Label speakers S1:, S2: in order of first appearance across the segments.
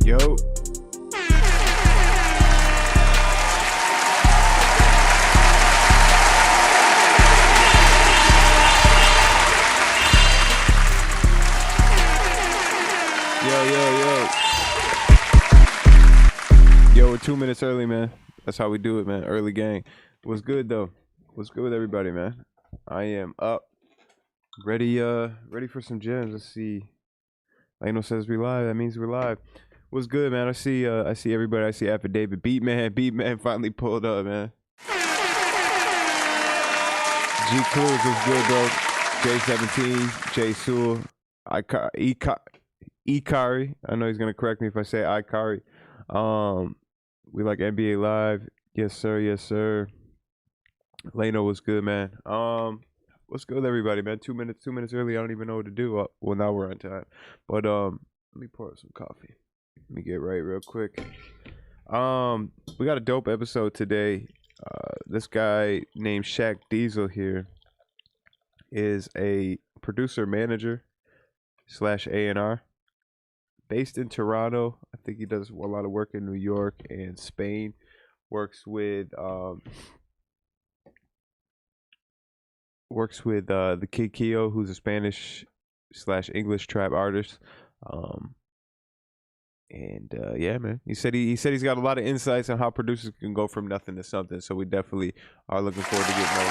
S1: Yo. Yo, we're 2 minutes early, man. That's how we do it, man. Early gang. What's good, though? What's good with everybody, man? I am up. Ready for some gems. Let's see. Lano says we live. That means we're live. What's good, man? I see everybody. I see Affidavit. Beat man finally pulled up, man. Gcluez was good, bro. J17, J Sewell, Cory. I know he's gonna correct me if I say Cory. We like NBA Live. Yes, sir. Yes, sir. Lano was good, man. What's good with everybody, man? 2 minutes early. I don't even know what to do. Well, now we're on time. But let me pour up some coffee. Let me get right real quick. We got a dope episode today. This guy named Shakkdiesel here is a producer manager / A&R based in Toronto. I think he does a lot of work in New York and Spain. Works with the Kid Keo, who's a Spanish / English trap artist. Yeah, man. He said he's got a lot of insights on how producers can go from nothing to something. So we definitely are looking forward to getting those.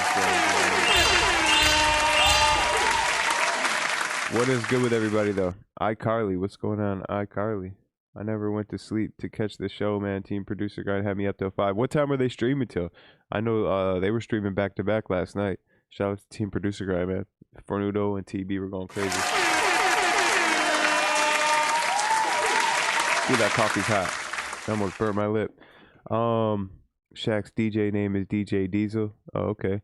S1: What is good with everybody though? iCarly, what's going on, iCarly? I never went to sleep to catch the show, man. Team Producer Grind had me up till 5. What time were they streaming till? I know they were streaming back to back last night. Shout out to Team Producer Grind, man. Fornudo and TB were going crazy. Ooh, that coffee's hot. I almost burnt my lip. Shaq's DJ name is DJ Diesel. Oh, okay.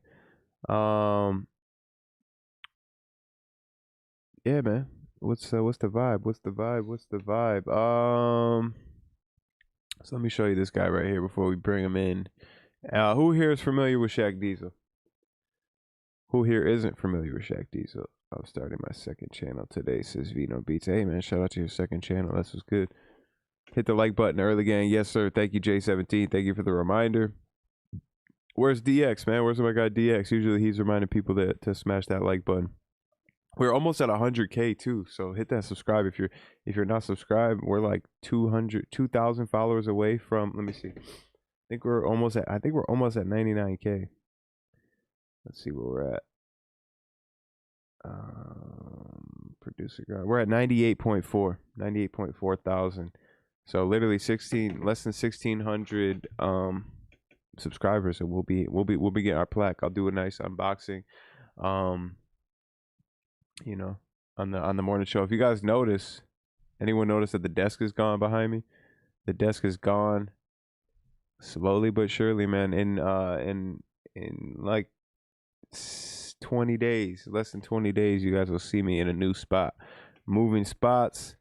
S1: Yeah, man. What's the vibe? What's the vibe? So let me show you this guy right here before we bring him in. Who here is familiar with Shakkdiesel? Who here isn't familiar with Shakkdiesel? I'm starting my second channel today, says Vino Beats. Hey, man, shout out to your second channel. That's what's good. Hit the like button early, gang. Yes, sir. Thank you, J17. Thank you for the reminder. Where's DX, man? Where's my guy DX? Usually he's reminding people to smash that like button. We're almost at 100K too, so hit that subscribe if you're not subscribed. We're like 2,000 followers away from. Let me see. I think we're almost at 99K. Let's see where we're at. Producer Grind. We're at 98.4 thousand. So literally less than 1,600 subscribers, and we'll be getting our plaque. I'll do a nice unboxing, you know, on the morning show. If you guys notice, anyone notice that the desk is gone behind me? The desk is gone, slowly but surely, man. In like 20 days, less than 20 days, you guys will see me in a new spot, moving spots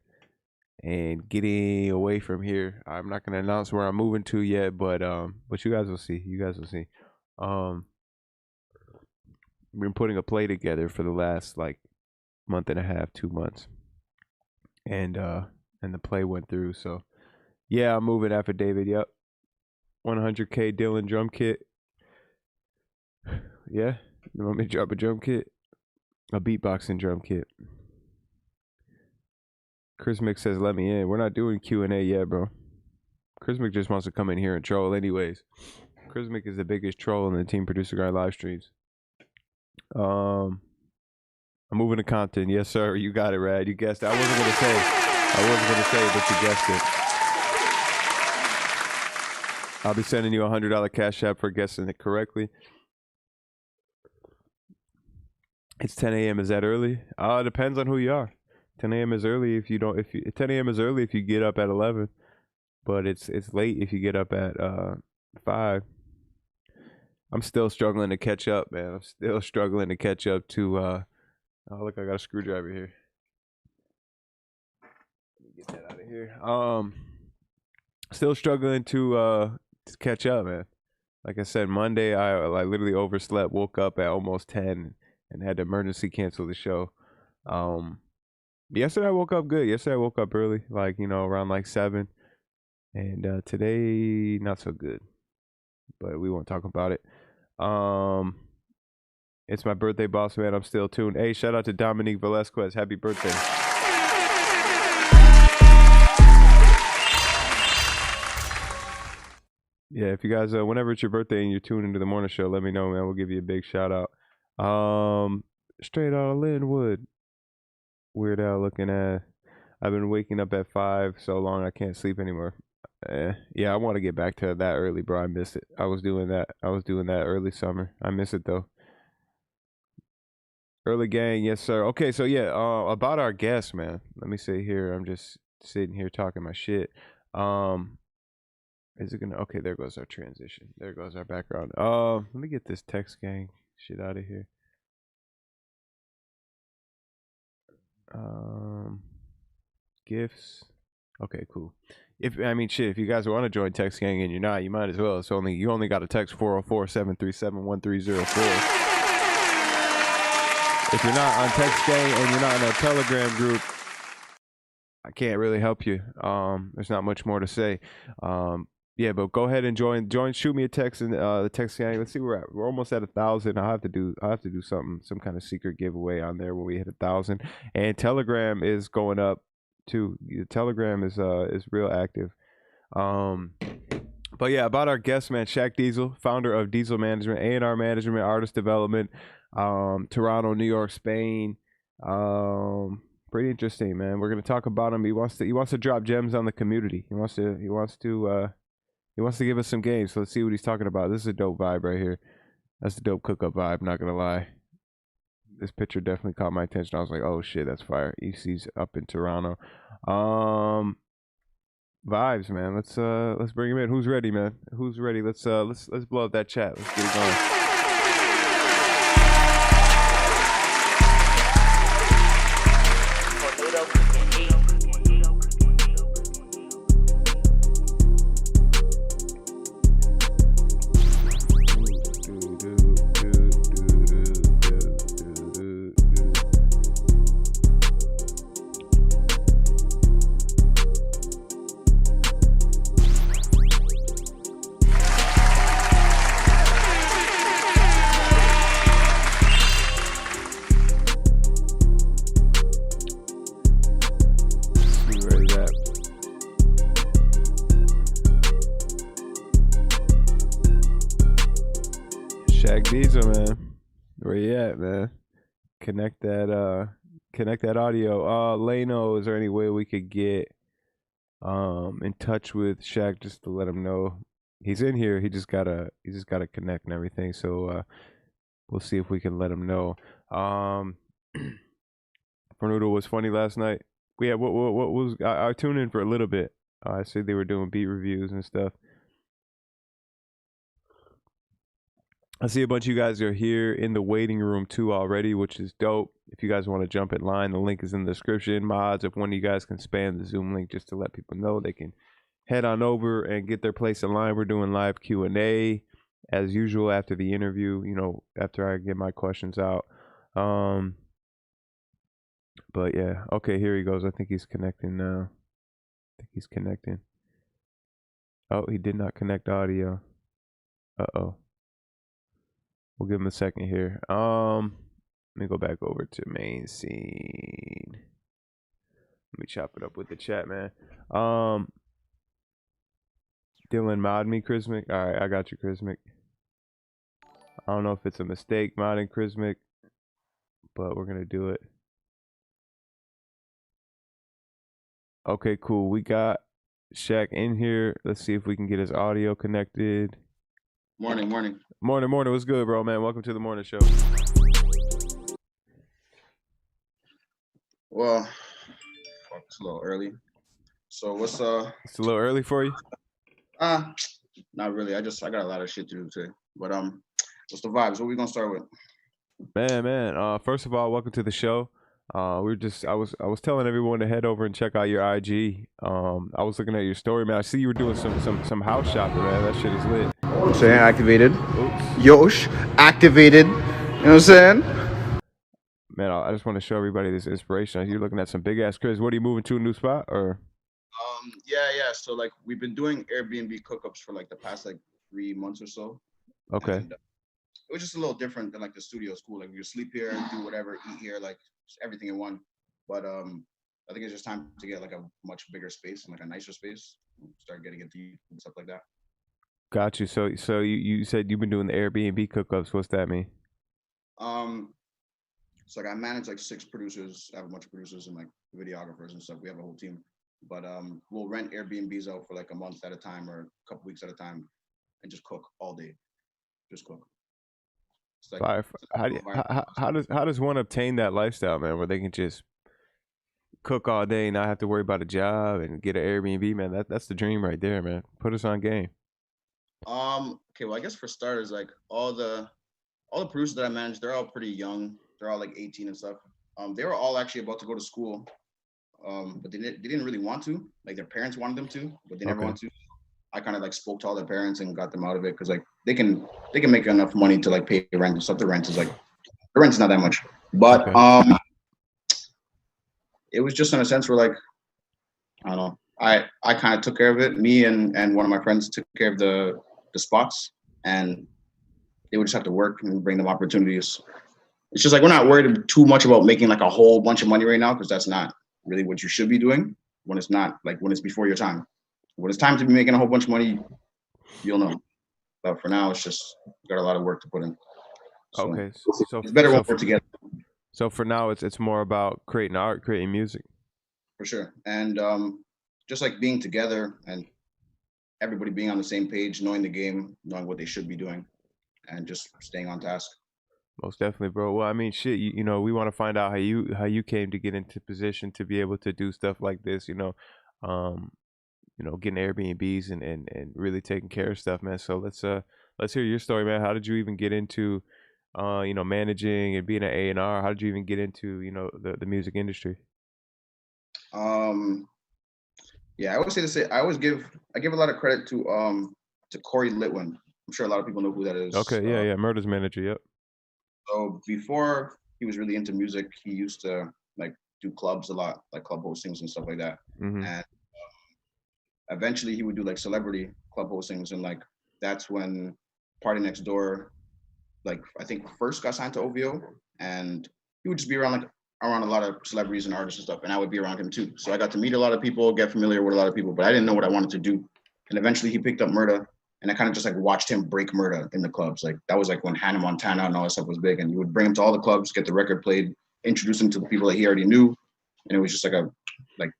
S1: and getting away from here. I'm not gonna announce where I'm moving to yet, but you guys will see. We've been putting a play together for the last like month and a half, 2 months, and the play went through. So yeah, I'm moving. Affidavit. Yep. 100K Dylan drum kit. Yeah, you want me to drop a drum kit? A beatboxing drum kit. Chris Mick says, let me in. We're not doing Q&A yet, bro. Chris Mick just wants to come in here and troll anyways. Chris Mick is the biggest troll in the Team Producer Guy live streams. I'm moving to Compton. Yes, sir. You got it, Rad. You guessed it. I wasn't going to say it, but you guessed it. I'll be sending you a $100 cash app for guessing it correctly. It's 10 a.m. Is that early? It depends on who you are. 10 a.m. is early if you 10 a.m. is early if you get up at 11, but it's late if you get up at 5. I'm still struggling to catch up, man. I'm still struggling to catch up to oh look, I got a screwdriver here. Let me get that out of here. Still struggling to catch up, man. Like I said, Monday I literally overslept, woke up at almost 10 and had to emergency cancel the show. Yesterday I woke up good. Yesterday I woke up early, like, you know, around like 7. And today, not so good, but we won't talk about it. It's my birthday, boss man. I'm still tuned. Hey, shout out to Dominique Velasquez. Happy birthday. Yeah, if you guys, whenever it's your birthday and you're tuned into the morning show, let me know, man. We'll give you a big shout out. Straight out of Linwood. Weird Al looking at. I've been waking up at 5 so long I can't sleep anymore. Yeah, I want to get back to that early, bro. I missed it. I was doing that early summer. I miss it though. Early gang, yes sir. Okay, so yeah, about our guest, man. Let me say here. I'm just sitting here talking my shit. Is it gonna? Okay, there goes our transition. There goes our background. Let me get this text gang shit out of here. Gifts. Okay, cool. If you guys want to join text gang and you're not, you might as well. You only got to text 404-737-1304. If you're not on text gang and you're not in a Telegram group, I can't really help you. There's not much more to say. Yeah, but go ahead and join. Shoot me a text in the text gang. Let's see where we're at. We're almost at 1,000. I have to do some kind of secret giveaway on there when we hit 1,000. And Telegram is going up too. The Telegram is real active. But yeah, about our guest, man, Shakkdiesel, founder of Diesel Management, A&R Management, Artist Development, Toronto, New York, Spain. Pretty interesting, man. We're gonna talk about him. He wants to drop gems on the community. He wants to give us some games. So let's see what he's talking about. This is a dope vibe right here. That's a dope cook up vibe. Not gonna lie. This picture definitely caught my attention. I was like, oh shit, that's fire. EC's up in Toronto. Vibes, man. Let's bring him in. Who's ready, man? Who's ready? Let's blow up that chat. Let's get it going. Shakkdiesel, man. Where you at, man? Connect that audio. Leno, is there any way we could get in touch with Shaq just to let him know he's in here? He just gotta connect and everything. So we'll see if we can let him know. Fernudo was funny last night. Yeah, what was I tuned in for a little bit. I said they were doing beat reviews and stuff. I see a bunch of you guys are here in the waiting room too already, which is dope. If you guys want to jump in line, the link is in the description. Mods, if one of you guys can spam the Zoom link just to let people know, they can head on over and get their place in line. We're doing live Q&A as usual after the interview, after I get my questions out. But yeah, okay, here he goes. I think he's connecting now. Oh, he did not connect audio. Uh-oh. We'll give him a second here. Let me go back over to main scene. Let me chop it up with the chat, man. Dylan, mod me, Chrismic. All right, I got you, Chrismic. I don't know if it's a mistake modding Chrismic, but we're gonna do it. Okay, cool. We got Shaq in here. Let's see if we can get his audio connected.
S2: Morning.
S1: What's good, bro, man? Welcome to the morning show.
S2: Well, it's a little early. So what's
S1: It's a little early for you?
S2: Not really. I got a lot of shit to do today. But what's the vibes? What are we gonna start with?
S1: Man. First of all, welcome to the show. I was telling everyone to head over and check out your IG. I was looking at your story, man. I see you were doing some house shopping, man. That shit is lit.
S2: I'm saying activated. Yosh activated. You know what I'm saying?
S1: Man, I just want to show everybody this inspiration. You're looking at some big ass cribs. What, are you moving to a new spot or?
S2: Yeah. So like we've been doing Airbnb cookups for like the past like 3 months or so.
S1: Okay.
S2: And it was just a little different than like the studio school. Like you sleep here, do whatever, eat here, like just everything in one. But I think it's just time to get like a much bigger space and like a nicer space. Start getting into and stuff like that.
S1: Got you. So you said you've been doing the Airbnb cookups. What's that mean?
S2: So like I manage like 6 producers. I have a bunch of producers and like videographers and stuff. We have a whole team. But we'll rent Airbnbs out for like a month at a time or a couple weeks at a time and just cook all day. Just cook. It's like
S1: Fire. How does one obtain that lifestyle, man, where they can just cook all day and not have to worry about a job and get an Airbnb, man? That's the dream right there, man. Put us on game.
S2: Okay, well I guess for starters, like all the producers that I manage, they're all pretty young. They're all like 18 and stuff. They were all actually about to go to school. But they didn't really want to. Like their parents wanted them to, but they never want to. I kind of like spoke to all their parents and got them out of it because like they can make enough money to like pay rent and stuff. The rent's not that much. But it was just in a sense where like I don't know. I kind of took care of it. Me and one of my friends took care of the spots, and they would just have to work and bring them opportunities. It's just like we're not worried too much about making like a whole bunch of money right now because that's not really what you should be doing when it's before your time. When it's time to be making a whole bunch of money, you'll know. But for now, it's just got a lot of work to put in. So,
S1: okay, so
S2: it's better when we're together.
S1: So for now, it's more about creating art, creating music.
S2: For sure, and just like being together and everybody being on the same page, knowing the game, knowing what they should be doing, and just staying on task.
S1: Most definitely, bro. Well, I mean, shit, you know, we want to find out how you came to get into position to be able to do stuff like this. Getting Airbnbs and really taking care of stuff, man. So let's hear your story, man. How did you even get into managing and being an A&R? How did you even get into the music industry?
S2: Yeah, I always I give a lot of credit to Cory Litwin. I'm sure a lot of people know who that is.
S1: Okay, yeah, Murder's manager, yep.
S2: So before he was really into music, he used to like do clubs a lot, like club hostings and stuff like that.
S1: Mm-hmm.
S2: And eventually he would do like celebrity club hostings, and like that's when Party Next Door, like I think first got signed to OVO, and he would just be around a lot of celebrities and artists and stuff, and I would be around him too. So I got to meet a lot of people, get familiar with a lot of people, but I didn't know what I wanted to do. And eventually he picked up Murda, and I kind of just like watched him break Murda in the clubs. Like that was like when Hannah Montana and all that stuff was big, and you would bring him to all the clubs, get the record played, introduce him to the people that he already knew, and it was just like a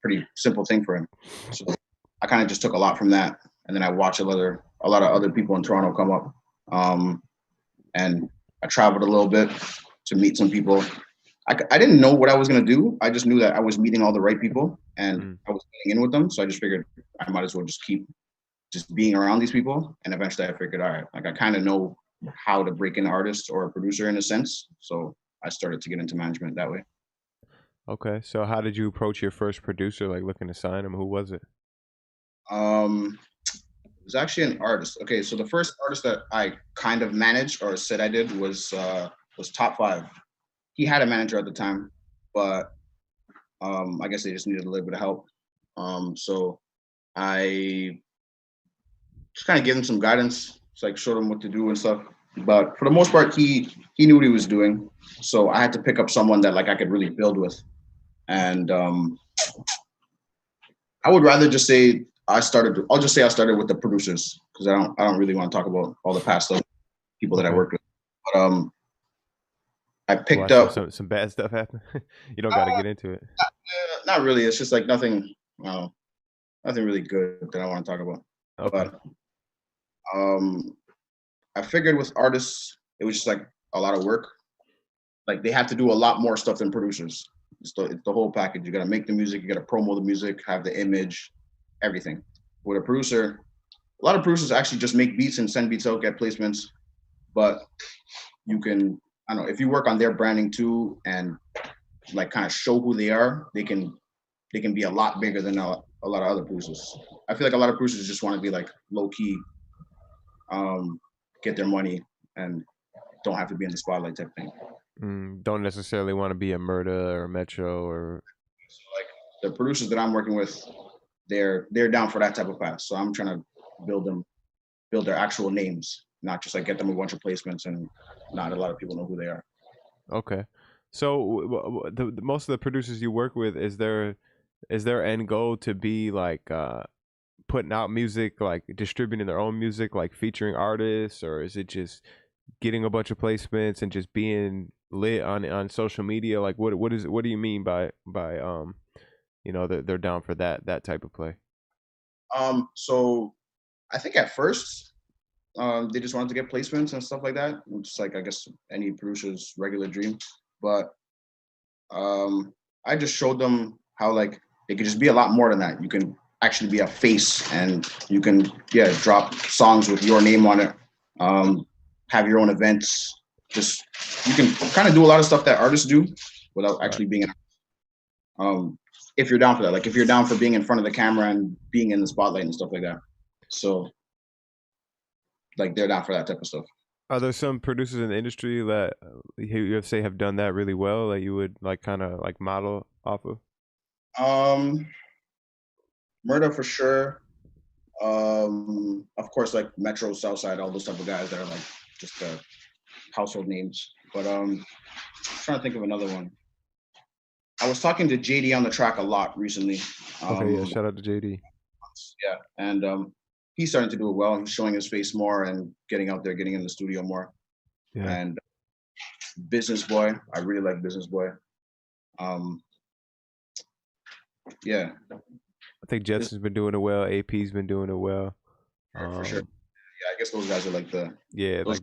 S2: pretty simple thing for him. So I kind of just took a lot from that, and then I watched a lot of other people in Toronto come up, and I traveled a little bit to meet some people. I didn't know what I was gonna do. I just knew that I was meeting all the right people, and I was getting in with them. So I just figured I might as well just keep just being around these people. And eventually, I figured, all right, like I kind of know how to break an artist or a producer in a sense. So I started to get into management that way.
S1: Okay, so how did you approach your first producer, like looking to sign him? Who was it?
S2: It was actually an artist. Okay, so the first artist that I kind of managed or said I did was Top 5. He had a manager at the time, but I guess they just needed a little bit of help. So I just kind of gave him some guidance, just like showed him what to do and stuff. But for the most part, he knew what he was doing. So I had to pick up someone that like I could really build with. And I would rather just say I started with the producers because I don't really want to talk about all the past stuff, people that I worked with. But I picked up
S1: some bad stuff happen. You don't got to get into it.
S2: Not really. It's just like nothing really good that I want to talk about.
S1: Okay.
S2: But I figured with artists, it was just like a lot of work. Like they have to do a lot more stuff than producers. It's the whole package. You got to make the music, you got to promo the music, have the image, everything. With a producer, a lot of producers actually just make beats and send beats out, get placements. But you can, I don't know, if you work on their branding too and like kind of show who they are, they can be a lot bigger than a lot of other producers. I feel like a lot of producers just want to be like low key, get their money and don't have to be in the spotlight type thing.
S1: Don't necessarily want to be a Murda or a Metro or.
S2: So like the producers that I'm working with, they're down for that type of path. So I'm trying to build their actual names, not just like get them a bunch of placements and not a lot of people know who they are.
S1: Okay. So the most of the producers you work with, is their end goal to be like putting out music, like distributing their own music, like featuring artists, or is it just getting a bunch of placements and just being lit on social media? Like what do you mean by they're down for that type of play?
S2: So I think at first they just wanted to get placements and stuff like that, which is like I guess any producer's regular dream. But I just showed them how like it could just be a lot more than that. You can actually be a face, and you can drop songs with your name on it. Have your own events. Just you can kind of do a lot of stuff that artists do without actually being an if you're down for that. Like if you're down for being in front of the camera and being in the spotlight and stuff like that. So like they're down for that type of stuff.
S1: Are there some producers in the industry that you would say have done that really well, that you would like kind of like model off of?
S2: Murder for sure. Of course, like Metro, Southside, all those type of guys that are like just household names. But I'm trying to think of another one. I was talking to JD on the track a lot recently.
S1: Okay, yeah, shout out to JD.
S2: Yeah, and he's starting to do it well. He's showing his face more and getting out there, getting in the studio more.
S1: Yeah.
S2: And Business Boy, I really like Business Boy. Yeah.
S1: I think Justin's been doing it well. AP's been doing it well.
S2: For sure. Yeah, I guess those guys are like the
S1: like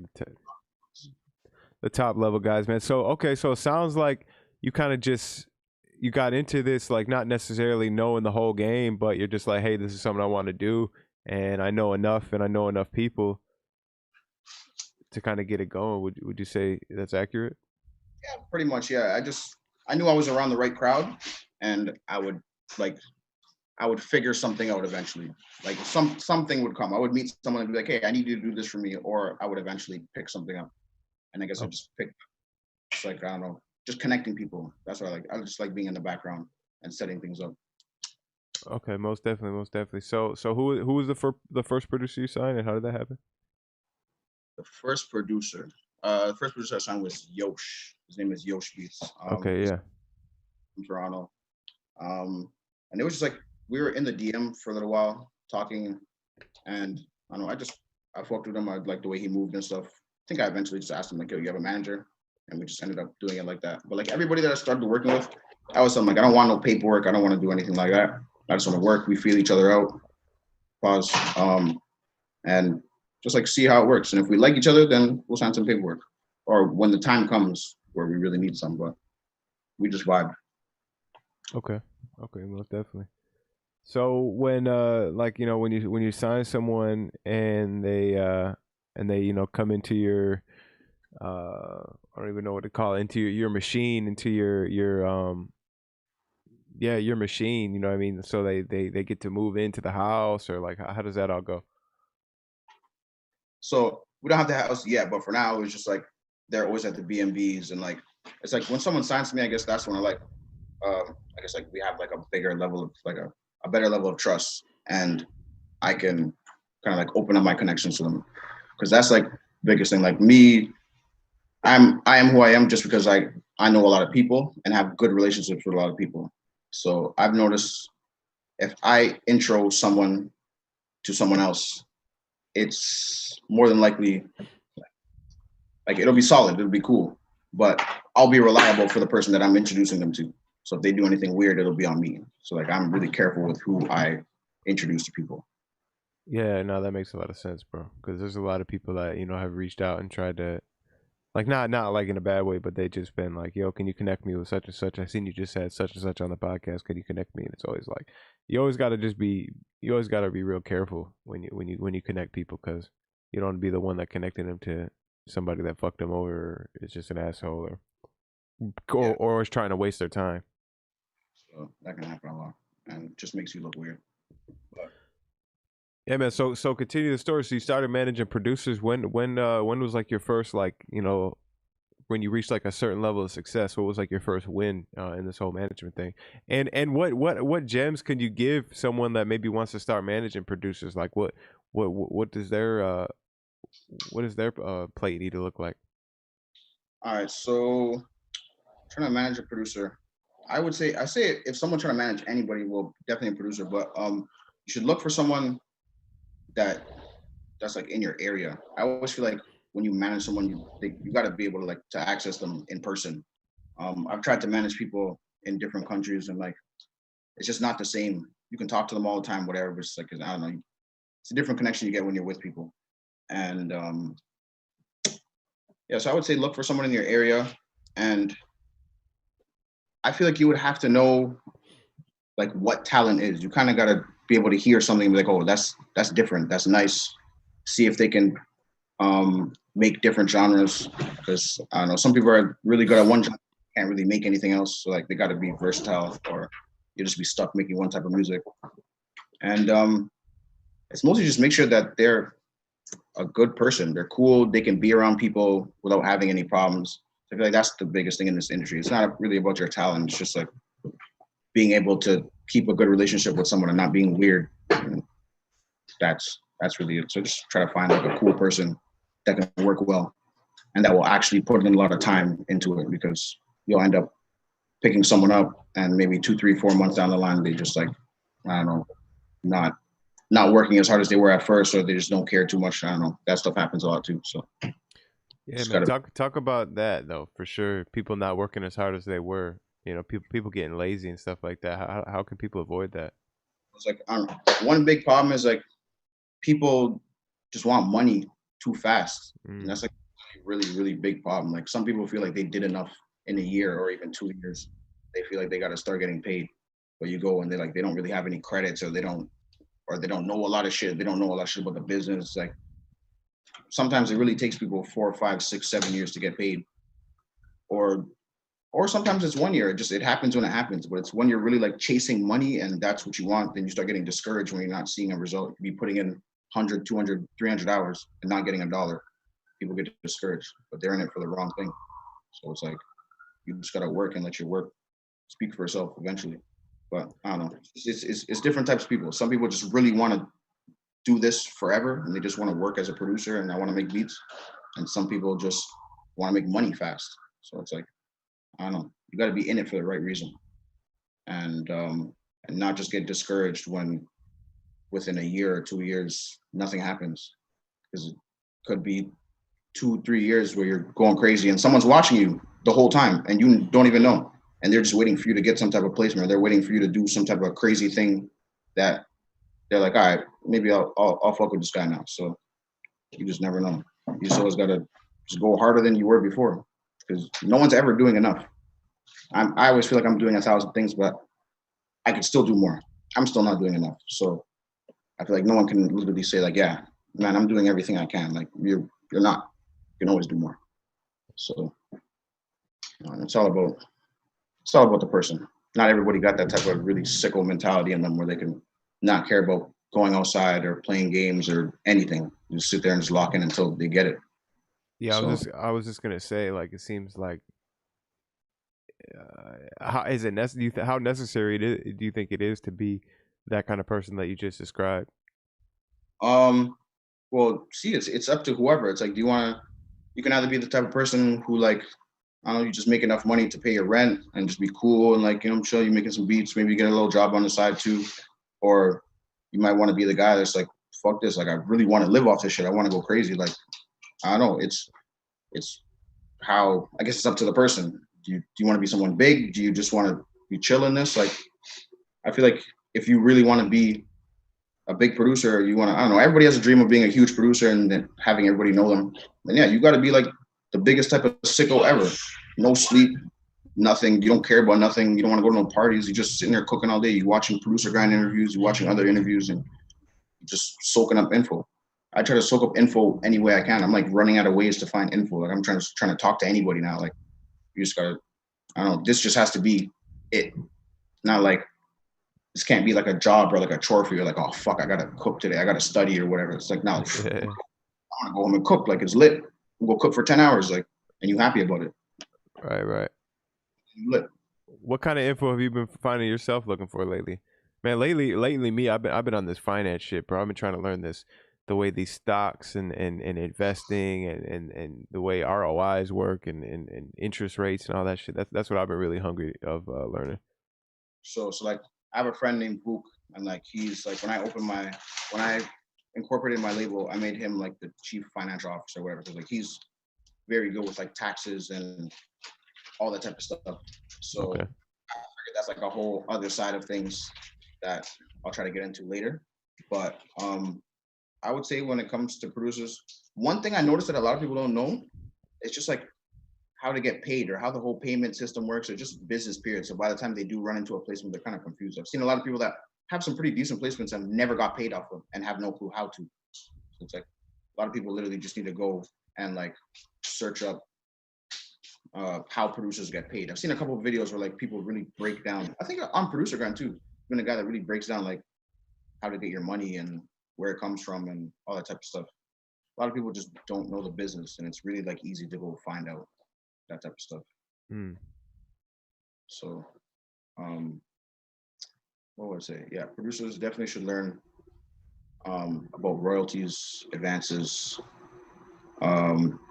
S1: the top level guys, man. So okay, so it sounds like you kind of just you got into this like not necessarily knowing the whole game, but you're just like, hey, this is something I want to do, and I know enough, and I know enough people to kind of get it going. Would you say that's accurate?
S2: Yeah, pretty much. Yeah, I knew I was around the right crowd, and I would figure something out eventually. Like something would come. I would meet someone and be like, "Hey, I need you to do this for me," or I would eventually pick something up. And I guess I just picked. It's like I don't know, just connecting people. That's what I like. I just like being in the background and setting things up.
S1: Okay, most definitely. So who was the first producer you signed, and how did that happen?
S2: The first producer I signed was Yosh. His name is Yosh Beats.
S1: Okay, yeah.
S2: From Toronto. And it was just like we were in the DM for a little while talking, and I don't know, I fucked with him. I liked the way he moved and stuff. I think I eventually just asked him like, "Yo, you have a manager?" And we just ended up doing it like that. But like everybody that I started working with, I was something like, I don't want no paperwork. I don't want to do anything like that. I just want to work. We feel each other out. Pause. And just like see how it works. And if we like each other, then we'll sign some paperwork. Or when the time comes where we really need some, but we just vibe.
S1: Okay, most definitely. So when like when you sign someone and they come into your I don't even know what to call it, into your machine, into your your machine, you know what I mean? So they get to move into the house, or like how does that all go?
S2: So we don't have the house yet, but for now it's just like they're always at the B&Bs, and like it's like when someone signs to me, I guess that's when I guess like we have like a bigger level of like a better level of trust, and I can kind of like open up my connections to them, because that's like the biggest thing. Like me, I am who I am just because I know a lot of people and have good relationships with a lot of people. So I've noticed if I intro someone to someone else, it's more than likely like it'll be solid, it'll be cool, but I'll be reliable for the person that I'm introducing them to. So if they do anything weird, it'll be on me. So like I'm really careful with who I introduce to people.
S1: Yeah, no, that makes a lot of sense, bro. Because there's a lot of people that have reached out and tried to, like, not like in a bad way, but they just been like, "Yo, can you connect me with such and such? I seen you just said such and such on the podcast. Can you connect me?" And it's always like, you always got to be real careful when you connect people, because you don't want to be the one that connected them to somebody that fucked them over, or is just an asshole, or is trying to waste their time.
S2: So that can happen a lot, and it just makes you look weird. But
S1: yeah, man. So continue the story. So you started managing producers. When was like your first when you reach like a certain level of success? What was like your first win in this whole management thing? And what gems can you give someone that maybe wants to start managing producers? Like what does their plate need to look like?
S2: All right, so trying to manage a producer, I say if someone's trying to manage anybody, well, definitely a producer, but you should look for someone that's like in your area. I always feel like when you manage someone, you got to be able to like to access them in person. I've tried to manage people in different countries, and like it's just not the same. You can talk to them all the time, whatever, but it's like I don't know, it's a different connection you get when you're with people. And yeah, so I would say look for someone in your area, and I feel like you would have to know like what talent is. You kind of got to be able to hear something and be like, oh, that's different, that's nice. See if they can make different genres, because I don't know, some people are really good at one genre, can't really make anything else. So like they got to be versatile, or you'll just be stuck making one type of music. And it's mostly just make sure that they're a good person, they're cool, they can be around people without having any problems. I feel like that's the biggest thing in this industry. It's not really about your talent. It's just like being able to keep a good relationship with someone and not being weird. And that's really it. So just try to find like a cool person that can work well and that will actually put in a lot of time into it, because you'll end up picking someone up and maybe 2, 3, 4 months down the line, they just like, I don't know, not working as hard as they were at first, or they just don't care too much. I don't know. That stuff happens a lot too. So
S1: yeah, man, talk about that though, for sure. People not working as hard as they were. You know, people getting lazy and stuff like that. How can people avoid that?
S2: It's like I don't know. One big problem is like people just want money too fast, and that's like a really, really big problem. Like some people feel like they did enough in a year or even 2 years. They feel like they got to start getting paid, but you go and they don't really have any credits, or they don't know a lot of shit. They don't know a lot of shit about the business. Like sometimes it really takes people 4, 5, 6, 7 years to get paid, or sometimes it's 1 year. It happens when it happens. But it's when you're really like chasing money and that's what you want, then you start getting discouraged when you're not seeing a result. You be putting in 100, 200, 300 hours and not getting $1. People get discouraged, but they're in it for the wrong thing. So it's like you just gotta work and let your work speak for itself eventually. But I don't know. It's different types of people. Some people just really want to do this forever and they just want to work as a producer and I want to make beats. And some people just want to make money fast. So it's like, I don't know, you got to be in it for the right reason, and not just get discouraged when within a year or 2 years nothing happens, because it could be 2, 3 years where you're going crazy and someone's watching you the whole time and you don't even know, and they're just waiting for you to get some type of placement, or they're waiting for you to do some type of crazy thing that they're like, all right, maybe I'll fuck with this guy now. So you just never know. You just always gotta just go harder than you were before, because no one's ever doing enough. I always feel like I'm doing 1,000 things, but I can still do more. I'm still not doing enough. So I feel like no one can literally say like, yeah, man, I'm doing everything I can. Like you're not. You can always do more. So it's all about the person. Not everybody got that type of really sicko mentality in them where they can not care about going outside or playing games or anything. Just sit there and just lock in until they get it.
S1: Yeah, I was just gonna say, like, it seems like, how is it how necessary do you think it is to be that kind of person that you just described?
S2: Well, see, it's up to whoever. It's like, you can either be the type of person who like, I don't know, you just make enough money to pay your rent and just be cool and like, I'm sure you're making some beats, maybe you get a little job on the side too, or you might want to be the guy that's like, fuck this, like I really want to live off this shit. I want to go crazy. Like, I don't know. It's how, I guess it's up to the person. Do you want to be someone big? Do you just want to be chill in this? Like, I feel like if you really want to be a big producer, you want to, I don't know, everybody has a dream of being a huge producer and then having everybody know them. And yeah, you got to be like the biggest type of sicko ever. No sleep, nothing. You don't care about nothing. You don't want to go to no parties. You're just sitting there cooking all day. You're watching ProducerGrind interviews. You're watching other interviews and just soaking up info. I try to soak up info any way I can. I'm like running out of ways to find info. Like I'm trying to talk to anybody now. Like you just gotta, I don't know, this just has to be it. Not like, this can't be like a job or like a chore for you. Like, oh fuck, I gotta cook today. I gotta study or whatever. It's like, no, I wanna go home and cook. Like it's lit. We'll go cook for 10 hours. Like and you happy about it.
S1: Right.
S2: You lit.
S1: What kind of info have you been finding yourself looking for lately? Man, lately me, I've been on this finance shit, bro. I've been trying to learn this, the way these stocks and investing and the way ROIs work and interest rates and all that shit. That's what I've been really hungry of learning.
S2: So like I have a friend named Book, and like he's like when I incorporated my label, I made him like the chief financial officer, or whatever. Because like he's very good with like taxes and all that type of stuff. So
S1: Okay.
S2: that's like a whole other side of things that I'll try to get into later. But I would say when it comes to producers, one thing I noticed that a lot of people don't know, it's just like how to get paid or how the whole payment system works or just business period. So by the time they do run into a placement, they're kind of confused. I've seen a lot of people that have some pretty decent placements and never got paid off of and have no clue how to. So it's like a lot of people literally just need to go and like search up how producers get paid. I've seen a couple of videos where like people really break down. I think on ProducerGrind too, been a guy that really breaks down like how to get your money and where it comes from and all that type of stuff. A lot of people just don't know the business, and it's really like easy to go find out that type of stuff.
S1: Mm.
S2: So, what would I say? Yeah, producers definitely should learn about royalties, advances,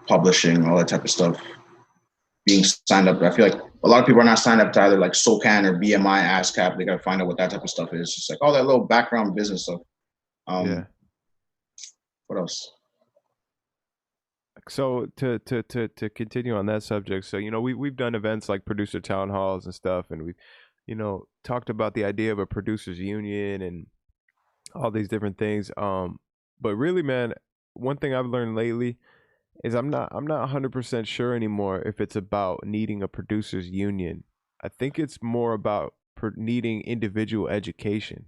S2: publishing, all that type of stuff. Being signed up, I feel like a lot of people are not signed up to either like SOCAN or BMI, ASCAP. They got to find out what that type of stuff is. Just like all that little background business stuff.
S1: Yeah.
S2: What else?
S1: So to continue on that subject, so we've done events like producer town halls and stuff, and we've talked about the idea of a producers union and all these different things. But really, man, one thing I've learned lately is I'm not 100% sure anymore if it's about needing a producers union. I think it's more about needing individual education,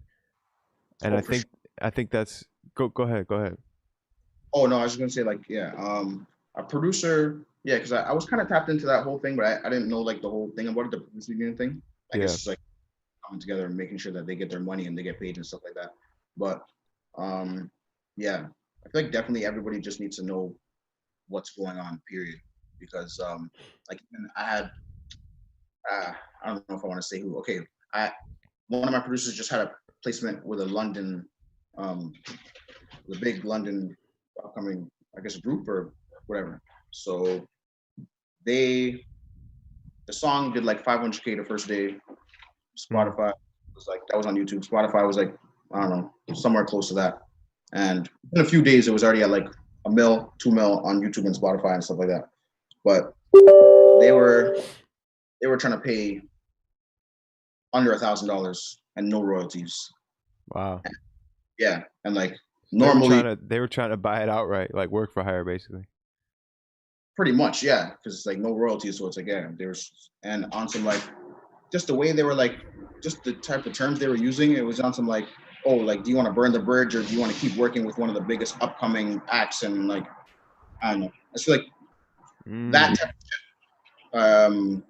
S1: and
S2: Oh,
S1: I
S2: for sure.
S1: think I think that's go ahead.
S2: Oh no, I was just gonna say like yeah, a producer. Yeah, because I was kind of tapped into that whole thing, but I didn't know like the whole thing about it, the producer union thing. I guess
S1: Yeah.
S2: it's like coming together and making sure that they get their money and they get paid and stuff like that. But yeah, I feel like definitely everybody just needs to know what's going on, period. Because like even I had I don't know if I want to say who. Okay, I one of my producers just had a placement with a London, um, the big London upcoming, I guess, group or whatever. So they the song did like 500K the first day.
S1: Mm.
S2: Spotify was like that was on YouTube. Spotify was like I don't know somewhere close to that, and in a few days it was already at like a mil, 2 mil on YouTube and Spotify and stuff like that. But they were they were trying to pay under $1,000 and no royalties.
S1: Wow.
S2: Yeah, and like
S1: They were trying
S2: normally,
S1: to they were trying to buy it outright, like work for hire, basically.
S2: pretty much, yeah, because it's like no royalties, so it's like yeah, there's and on some like just the way they were like, just the type of terms they were using, it was on some like, oh, like do you want to burn the bridge or do you want to keep working with one of the biggest upcoming acts and like I don't know. I feel like that
S1: Mm.
S2: type of,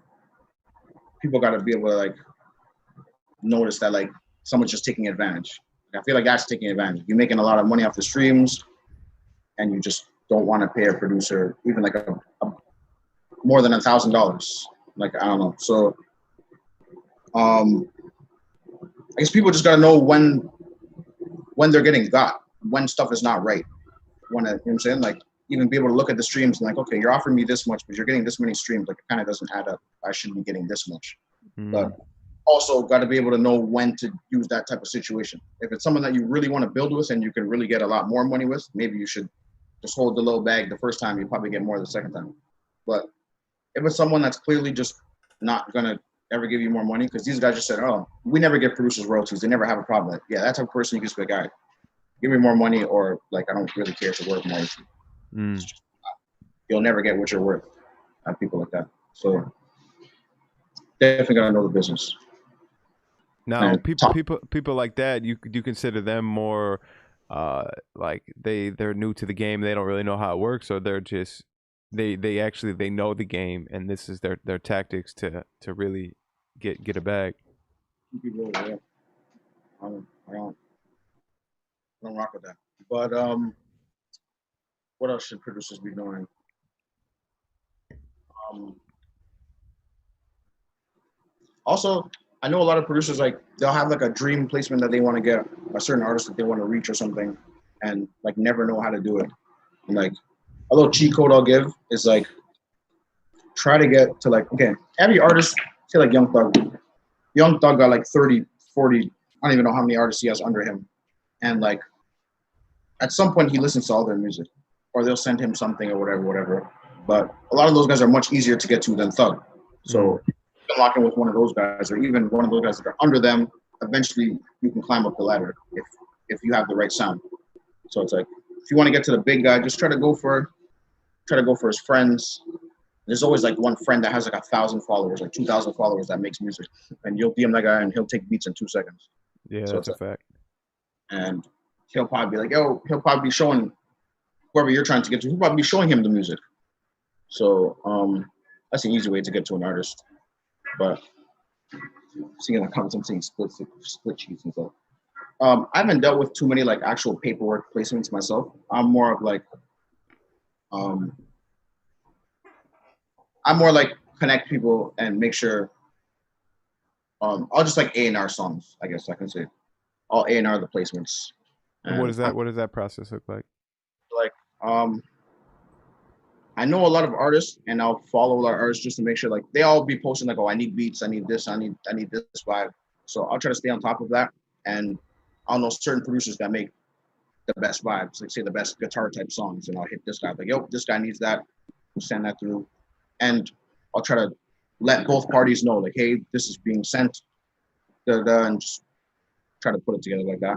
S2: people got to be able to like notice that like someone's just taking advantage. I feel like that's taking advantage. You're making a lot of money off the streams, and you just don't want to pay a producer even like a more than $1,000. Like I don't know. So I guess people just gotta know when they're getting got, when stuff is not right. When you know what I'm saying, like even be able to look at the streams and like, okay, you're offering me this much, but you're getting this many streams. Like it kind of doesn't add up. I shouldn't be getting this much. But
S1: Mm.
S2: also got to be able to know when to use that type of situation. If it's someone that you really want to build with and you can really get a lot more money with, maybe you should just hold the little bag the first time. You probably get more the second time. But if it's someone that's clearly just not gonna ever give you more money, because these guys just said, "Oh, we never give producers royalties. They never have a problem with it." Yeah, that type of person you can just be like, "All right, give me more money," or like, "I don't really care to work more with you."
S1: Mm.
S2: You'll never get what you're worth. People like that. So definitely gotta know the business.
S1: Now,
S2: And
S1: people like that, you consider them more, like they're new to the game. They don't really know how it works, or they're just they actually they know the game, and this is their tactics to really get a bag.
S2: people, yeah, I don't rock with that. But what else should producers be doing? Also, I know a lot of producers, like, they'll have like a dream placement that they want to get, a certain artist that they want to reach or something, and like never know how to do it. And like a little cheat code I'll give is like, try to get to like, okay, every artist, say like Young Thug. Young Thug got like 30, 40, I don't even know how many artists he has under him. And like at some point he listens to all their music, or they'll send him something or whatever. But a lot of those guys are much easier to get to than Thug. So you can lock in with one of those guys, or even one of those guys that are under them. Eventually you can climb up the ladder if you have the right sound. So it's like, if you want to get to the big guy, just try to go for his friends. There's always like one friend that has like 1,000 followers, like 2,000 followers that makes music, and you'll DM that guy and he'll take beats in 2 seconds.
S1: Yeah, so that's a fact.
S2: And he'll probably be like, yo, he'll probably be showing whoever you're trying to get to, he'll probably be showing him the music. So that's an easy way to get to an artist. But seeing the comments, I'm seeing split sheets and stuff. I haven't dealt with too many like actual paperwork placements myself. I'm more like connect people and make sure. I'll just like A&R songs, I guess I can say. I'll A&R the placements.
S1: And what does that process look like?
S2: Like, I know a lot of artists, and I'll follow a lot of artists just to make sure like they all be posting like, oh, I need beats, I need this, I need this vibe. So I'll try to stay on top of that, and I'll know certain producers that make the best vibes, like say the best guitar type songs, and I'll hit this guy like, yo, this guy needs that. We'll send that through, and I'll try to let both parties know like, hey, this is being sent, and just try to put it together like that.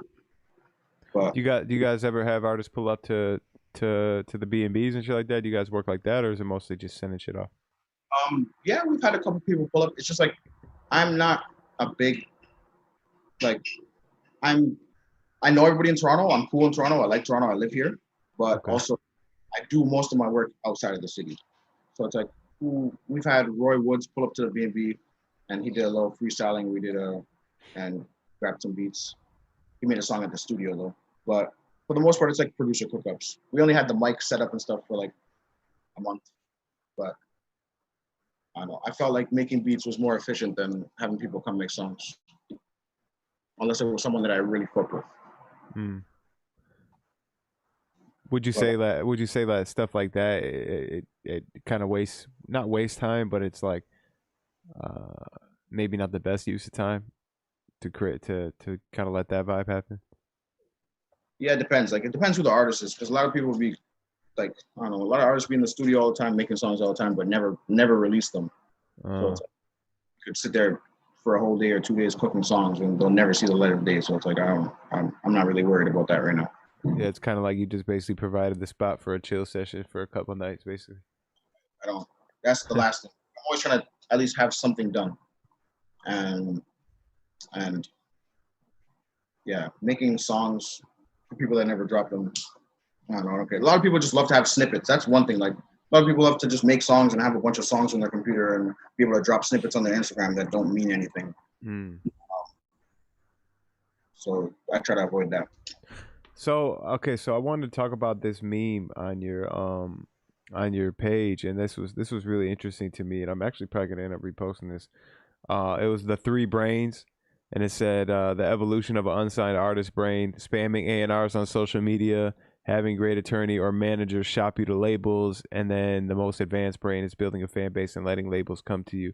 S2: But
S1: do you guys ever have artists pull up to the B&Bs and shit like that? Do you guys work like that, or is it mostly just sending shit off?
S2: Yeah, we've had a couple people pull up. It's just like, I'm not a big, like, I know everybody in Toronto. I'm cool in Toronto. I like Toronto. I live here, but also I do most of my work outside of the city. So it's like, we've had Roy Woods pull up to the B&B, and he did a little freestyling. We did and grabbed some beats. He made a song at the studio though, but for the most part, it's like producer cookups. We only had the mic set up and stuff for like a month, but I don't know. I felt like making beats was more efficient than having people come make songs, unless it was someone that I really fuck with.
S1: Would you say that stuff like that it kind of not waste time, but it's like maybe not the best use of time to create to kind of let that vibe happen?
S2: Yeah, it depends. Like, it depends who the artist is, because a lot of people be like, I don't know, a lot of artists be in the studio all the time making songs all the time, but never release them. So it's like, you could sit there for a whole day or 2 days cooking songs and they'll never see the light of day. So it's like, I'm not really worried about that right now.
S1: Yeah, it's kind of like you just basically provided the spot for a chill session for a couple of nights, basically.
S2: I don't. That's the last thing. I'm always trying to at least have something done, and yeah, making songs for people that never drop them. I don't know. Okay, a lot of people just love to have snippets. That's one thing. Like, a lot of people love to just make songs and have a bunch of songs on their computer and be able to drop snippets on their Instagram that don't mean anything. So I try to avoid that.
S1: So I wanted to talk about this meme on your page, and this was really interesting to me, and I'm actually probably gonna end up reposting this. It was the three brains, and it said the evolution of an unsigned artist brain: spamming A&Rs on social media, having great attorney or manager shop you to labels, and then the most advanced brain is building a fan base and letting labels come to you.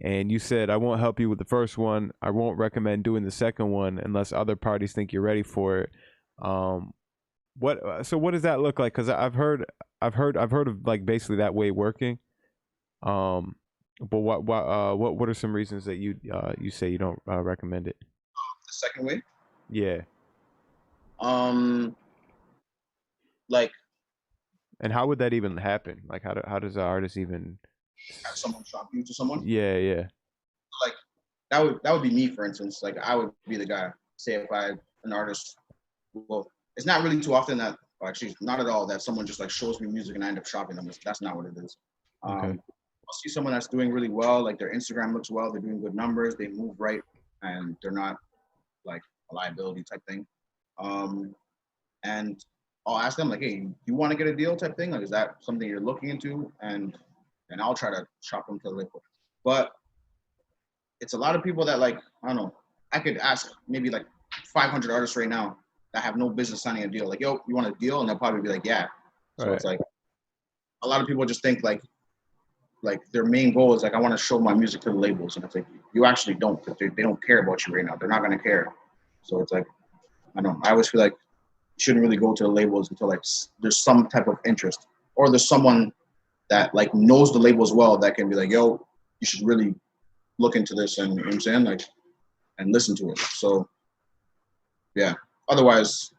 S1: And you said, I won't help you with the first one. I won't recommend doing the second one unless other parties think you're ready for it. What does that look like? Because I've heard of like basically that way working. But what are some reasons that you say you don't recommend it?
S2: The second way?
S1: Yeah.
S2: Like,
S1: and how would that even happen? Like, how does the artist even
S2: have someone shop you to someone?
S1: Yeah.
S2: Like, that would be me, for instance. Like, I would be the guy. Say if I an artist, well, it's not really too often that, or actually not at all, that someone just like shows me music and I end up shopping them. That's not what it is.
S1: Okay.
S2: I'll see someone that's doing really well, like their Instagram looks well, they're doing good numbers, they move right, and they're not like a liability type thing. And I'll ask them like, hey, you want to get a deal type thing? Like, is that something you're looking into? And and I'll try to shop them to the label. But it's a lot of people that like, I don't know, I could ask maybe like 500 artists right now that have no business signing a deal. Like, yo, you want a deal? And they'll probably be like, yeah. So it's like, a lot of people just think like their main goal is like, I want to show my music to the labels. And it's like, you actually don't, because they don't care about you right now. They're not going to care. So it's like, I don't know. I always feel like you shouldn't really go to the labels until like there's some type of interest, or there's someone that like knows the labels well that can be like, yo, you should really look into this, and you know what I'm saying, like, and listen to it. So yeah, otherwise I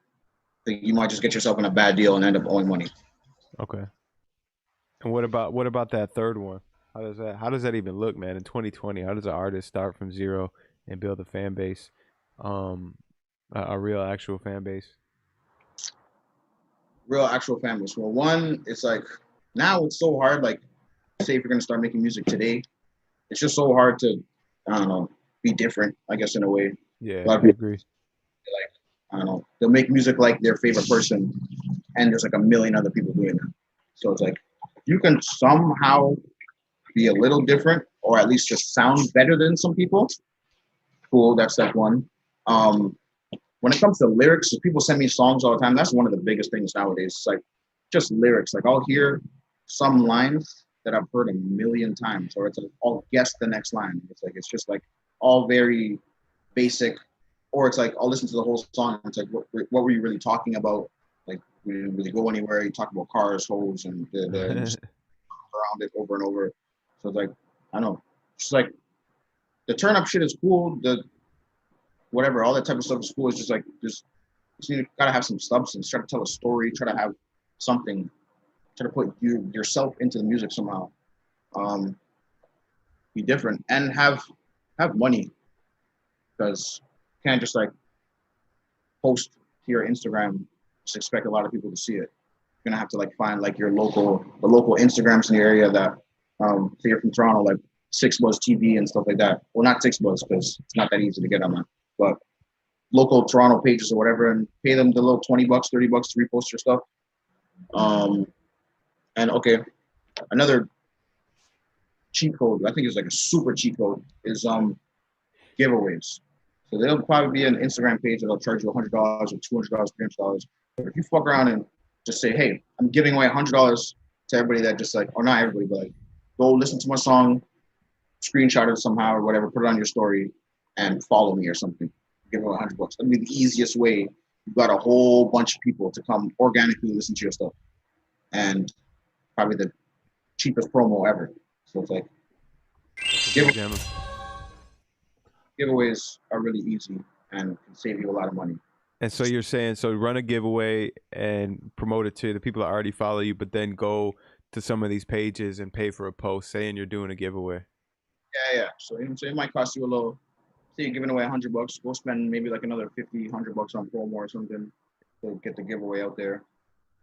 S2: think you might just get yourself in a bad deal and end up owing money.
S1: Okay. And what about that third one? How does that even look, man? In 2020, how does an artist start from zero and build a fan base, a real actual fan base?
S2: Real actual fan base. Well, one, it's like now it's so hard. Like, say if you're gonna start making music today, it's just so hard to, I don't know, be different, I guess, in a way.
S1: Yeah,
S2: A lot of
S1: I
S2: people,
S1: agree.
S2: like, I don't know, they'll make music like their favorite person, and there's like a million other people doing it. So it's like, you can somehow be a little different, or at least just sound better than some people. Cool, that's step one. When it comes to lyrics, people send me songs all the time. That's one of the biggest things nowadays. It's like just lyrics. Like I'll hear some lines that I've heard a million times, or it's like, I'll guess the next line. It's just like all very basic, or it's like I'll listen to the whole song. And it's like, what were you really talking about? Like we didn't really go anywhere. You talk about cars, hoes, and just around it over and over. So it's like, I don't know. Just like the turn up shit is cool. The whatever, all that type of stuff is cool. It's just like you gotta have some substance. Try to tell a story. Try to have something. Try to put yourself into the music somehow. Be different and have money, because you can't just like post to your Instagram, just expect a lot of people to see it. You're gonna have to like find like the local Instagrams in the area that, say you're from Toronto, like Six Buzz TV and stuff like that. Well, not Six Buzz because it's not that easy to get on that, but local Toronto pages or whatever, and pay them the little $20, $30 to repost your stuff. And okay, another cheat code, I think it's like a super cheat code, is giveaways. So there'll probably be an Instagram page that'll charge you $100 or $200, $300. But if you fuck around and just say, hey, I'm giving away $100 to everybody that just like, or not everybody, but like, go listen to my song, screenshot it somehow or whatever, put it on your story, and follow me or something. Give away $100. That'd be the easiest way. You've got a whole bunch of people to come organically listen to your stuff, and probably the cheapest promo ever. So it's like giveaways are really easy and can save you a lot of money.
S1: And so you're saying, so run a giveaway and promote it to the people that already follow you, but then go to some of these pages and pay for a post saying you're doing a giveaway.
S2: Yeah. So, you know what I'm saying? It might cost you a little. Say you're giving away $100, go spend maybe like another $50, $100 on promo or something to get the giveaway out there.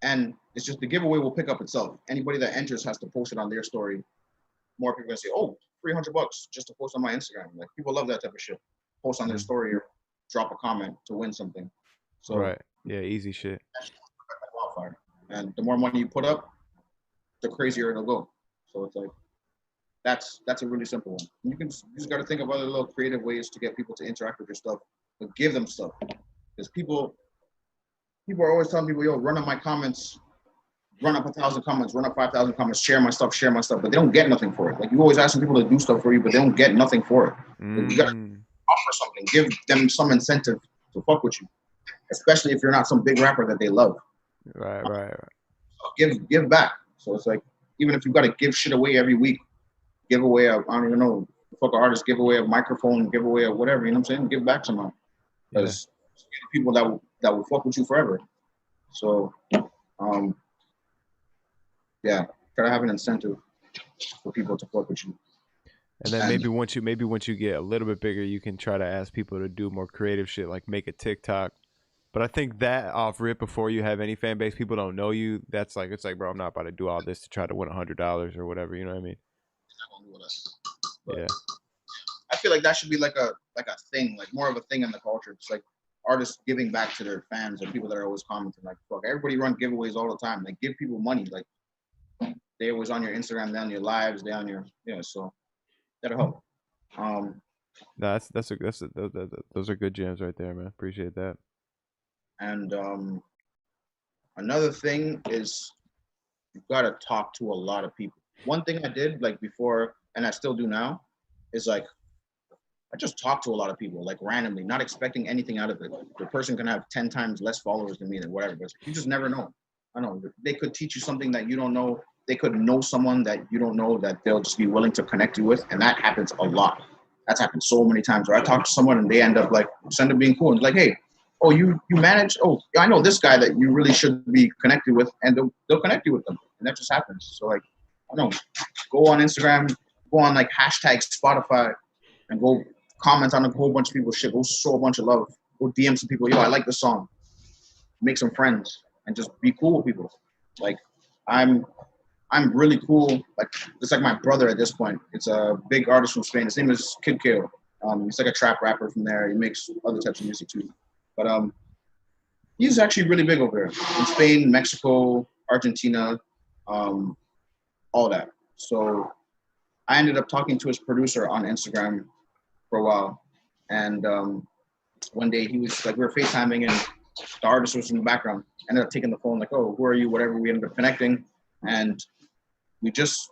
S2: And it's just the giveaway will pick up itself. Anybody that enters has to post it on their story. More people are gonna say, oh, $300 just to post on my Instagram. Like people love that type of shit. Post on their story or drop a comment to win something. So
S1: right. Yeah, easy shit.
S2: And the more money you put up, the crazier it'll go. So it's like that's a really simple one. You just got to think of other little creative ways to get people to interact with your stuff, but give them stuff. Because people are always telling people, yo, run up my comments, run up 1,000 comments, run up 5,000 comments, share my stuff, but they don't get nothing for it. Like you always asking people to do stuff for you, but they don't get nothing for it. Like, you gotta offer something, give them some incentive to fuck with you, especially if you're not some big rapper that they love.
S1: Right.
S2: So give back. So it's like, even if you've got to give shit away every week, give away I don't even know, fuck an artist, give away a microphone, give away a whatever, you know what I'm saying? Give back somehow. Because people that will fuck with you forever. So yeah, try to have an incentive for people to fuck with you.
S1: And then maybe once you get a little bit bigger, you can try to ask people to do more creative shit, like make a TikTok. But I think that off rip, before you have any fan base, people don't know you. That's like, it's like, bro, I'm not about to do all this to try to win $100 or whatever. You know what I mean? Yeah.
S2: I feel like that should be like a thing, like more of a thing in the culture. It's like artists giving back to their fans and people that are always commenting like, fuck, everybody run giveaways all the time. Like give people money. Like they was on your Instagram, they on your lives, they on your so that'll help.
S1: Those are good gems right there, man. Appreciate that.
S2: And another thing is you've got to talk to a lot of people. One thing I did like before, and I still do now, is like I just talk to a lot of people, like randomly, not expecting anything out of it. The person can have 10 times less followers than me, or whatever, but you just never know. I know they could teach you something that you don't know. They could know someone that you don't know that they'll just be willing to connect you with, and that happens a lot. That's happened so many times where I talk to someone and they end up being cool and like, hey, oh, you manage. Oh, I know this guy that you really should be connected with, and they'll connect you with them, and that just happens. So like, I don't know, go on Instagram, go on like hashtag Spotify, and go comment on a whole bunch of people's shit. Go show a bunch of love. Go DM some people. Yo, I like this song. Make some friends and just be cool with people. Like, I'm really cool. Like, it's like my brother at this point. It's a big artist from Spain. His name is Kid Kale. He's like a trap rapper from there. He makes other types of music too. But he's actually really big over there in Spain, Mexico, Argentina, all that. So I ended up talking to his producer on Instagram for a while. And one day he was like, we were FaceTiming and the artist was in the background. I ended up taking the phone, like, oh, who are you? Whatever. We ended up connecting. And we just